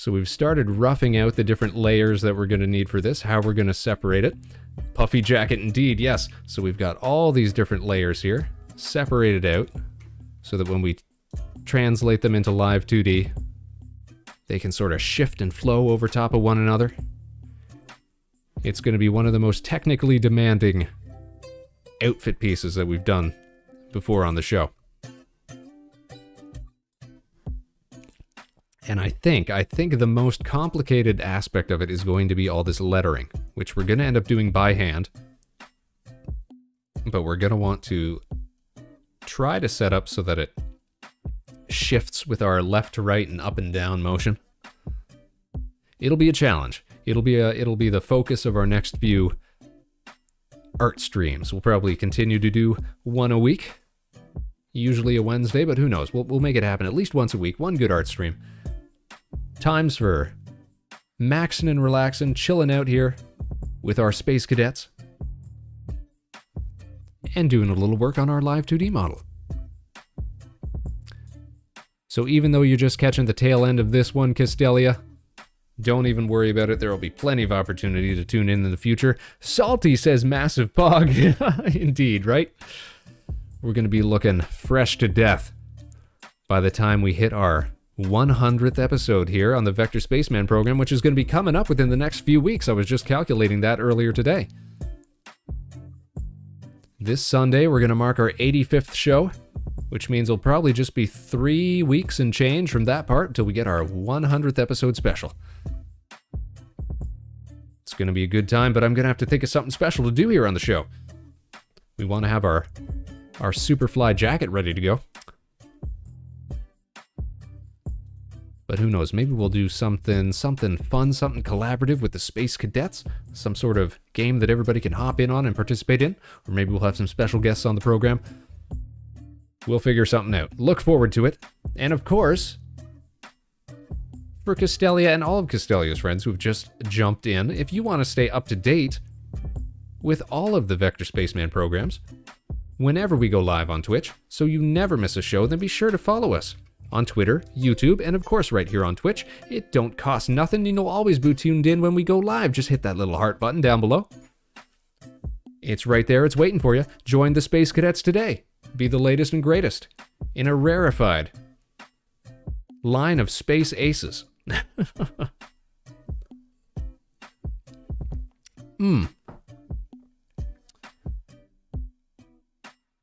So we've started roughing out the different layers that we're going to need for this, how we're going to separate it. Puffy jacket indeed, yes. So we've got all these different layers here, separated out, so that when we translate them into live 2D, they can sort of shift and flow over top of one another. It's going to be one of the most technically demanding outfit pieces that we've done before on the show. And I think the most complicated aspect of it is going to be all this lettering, which we're going to end up doing by hand. But we're going to want to try to set up so that it shifts with our left to right and up and down motion. It'll be a challenge. It'll be the focus of our next few art streams. We'll probably continue to do one a week, usually a Wednesday, but who knows? We'll make it happen at least once a week, one good art stream. Times for maxing and relaxing, chilling out here with our space cadets, and doing a little work on our live 2D model. So even though you're just catching the tail end of this one, Castelia, don't even worry about it. There will be plenty of opportunity to tune in the future. Salty says massive pog. Indeed, right? We're going to be looking fresh to death by the time we hit our 100th episode here on the Vector Spaceman program, which is going to be coming up within the next few weeks. I was just calculating that earlier today. This Sunday, we're going to mark our 85th show, which means it'll probably just be 3 weeks and change from that part until we get our 100th episode special. It's going to be a good time, but I'm going to have to think of something special to do here on the show. We want to have our Superfly jacket ready to go. But who knows, maybe we'll do something fun, something collaborative with the Space Cadets, some sort of game that everybody can hop in on and participate in, or maybe we'll have some special guests on the program. We'll figure something out. Look forward to it. And of course, for Castelia and all of Castelia's friends who've just jumped in, if you want to stay up to date with all of the Vector Spaceman programs, whenever we go live on Twitch, so you never miss a show, then be sure to follow us on Twitter, YouTube, and of course right here on Twitch. It don't cost nothing, and you'll always be tuned in when we go live. Just hit that little heart button down below. It's right there, it's waiting for you. Join the Space Cadets today. Be the latest and greatest in a rarefied line of space aces.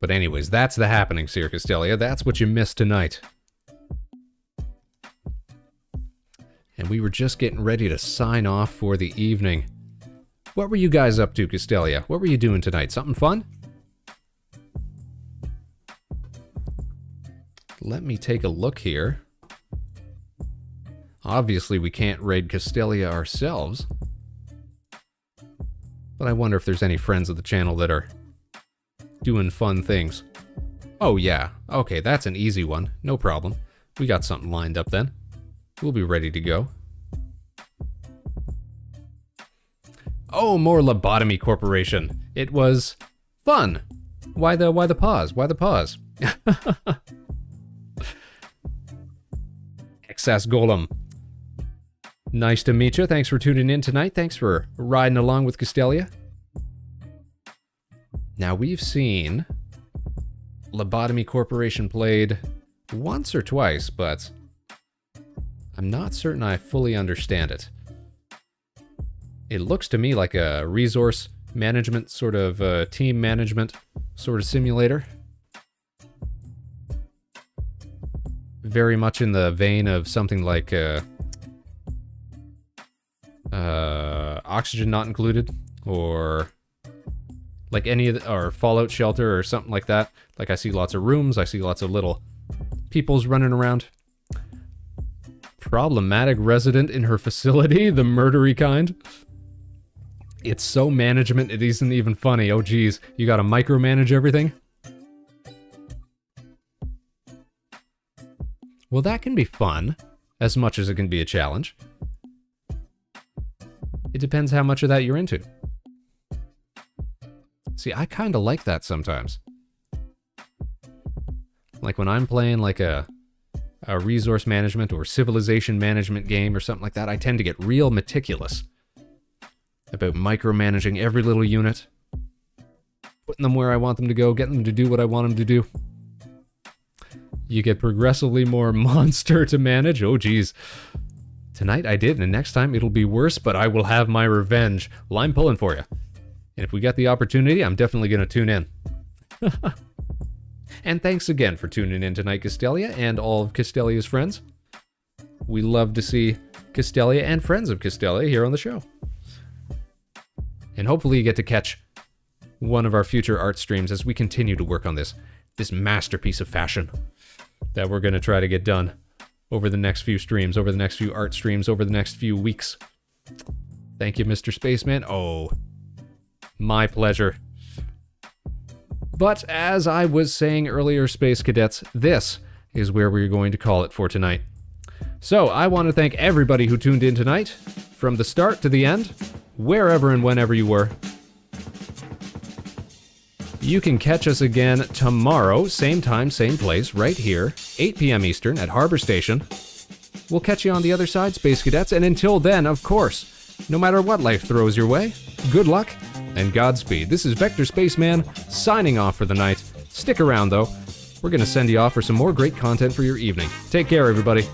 But anyways, that's the happenings here, Castelia. That's what you missed tonight. And we were just getting ready to sign off for the evening. What were you guys up to, Castelia? What were you doing tonight? Something fun? Let me take a look here. Obviously, we can't raid Castelia ourselves. But I wonder if there's any friends of the channel that are doing fun things. Oh yeah, okay, that's an easy one. No problem. We got something lined up then. We'll be ready to go. Oh, more Lobotomy Corporation. It was fun. Why the pause? Why the pause? XS Golem. Nice to meet you. Thanks for tuning in tonight. Thanks for riding along with Castelia. Now, we've seen Lobotomy Corporation played once or twice, but I'm not certain I fully understand it. It looks to me like a resource management, sort of team management sort of simulator. Very much in the vein of something like Oxygen Not Included, or like any of the, or Fallout Shelter or something like that. Like I see lots of rooms, I see lots of little peoples running around. Problematic resident in her facility, the murdery kind. It's so management, it isn't even funny. Oh geez, you gotta micromanage everything? Well, that can be fun, as much as it can be a challenge. It depends how much of that you're into. See, I kinda like that sometimes. Like when I'm playing like a a resource management or civilization management game or something like that, I tend to get real meticulous about micromanaging every little unit, putting them where I want them to go, getting them to do what I want them to do. You get progressively more monster to manage. Oh, geez. Tonight I did, and next time it'll be worse, but I will have my revenge. Well, I'm pulling for you. And if we get the opportunity, I'm definitely going to tune in. And thanks again for tuning in tonight, Castelia, and all of Castelia's friends. We love to see Castelia and friends of Castelia here on the show. And hopefully you get to catch one of our future art streams as we continue to work on this masterpiece of fashion that we're going to try to get done over the next few streams, over the next few art streams, over the next few weeks. Thank you, Mr. Spaceman. Oh, my pleasure. But as I was saying earlier, Space Cadets, this is where we're going to call it for tonight. So I want to thank everybody who tuned in tonight, from the start to the end, wherever and whenever you were. You can catch us again tomorrow, same time, same place, right here, 8 p.m. Eastern at Harbor Station. We'll catch you on the other side, Space Cadets, and until then, of course, no matter what life throws your way, good luck and Godspeed. This is Vector Spaceman signing off for the night. Stick around, though. We're going to send you off for some more great content for your evening. Take care, everybody.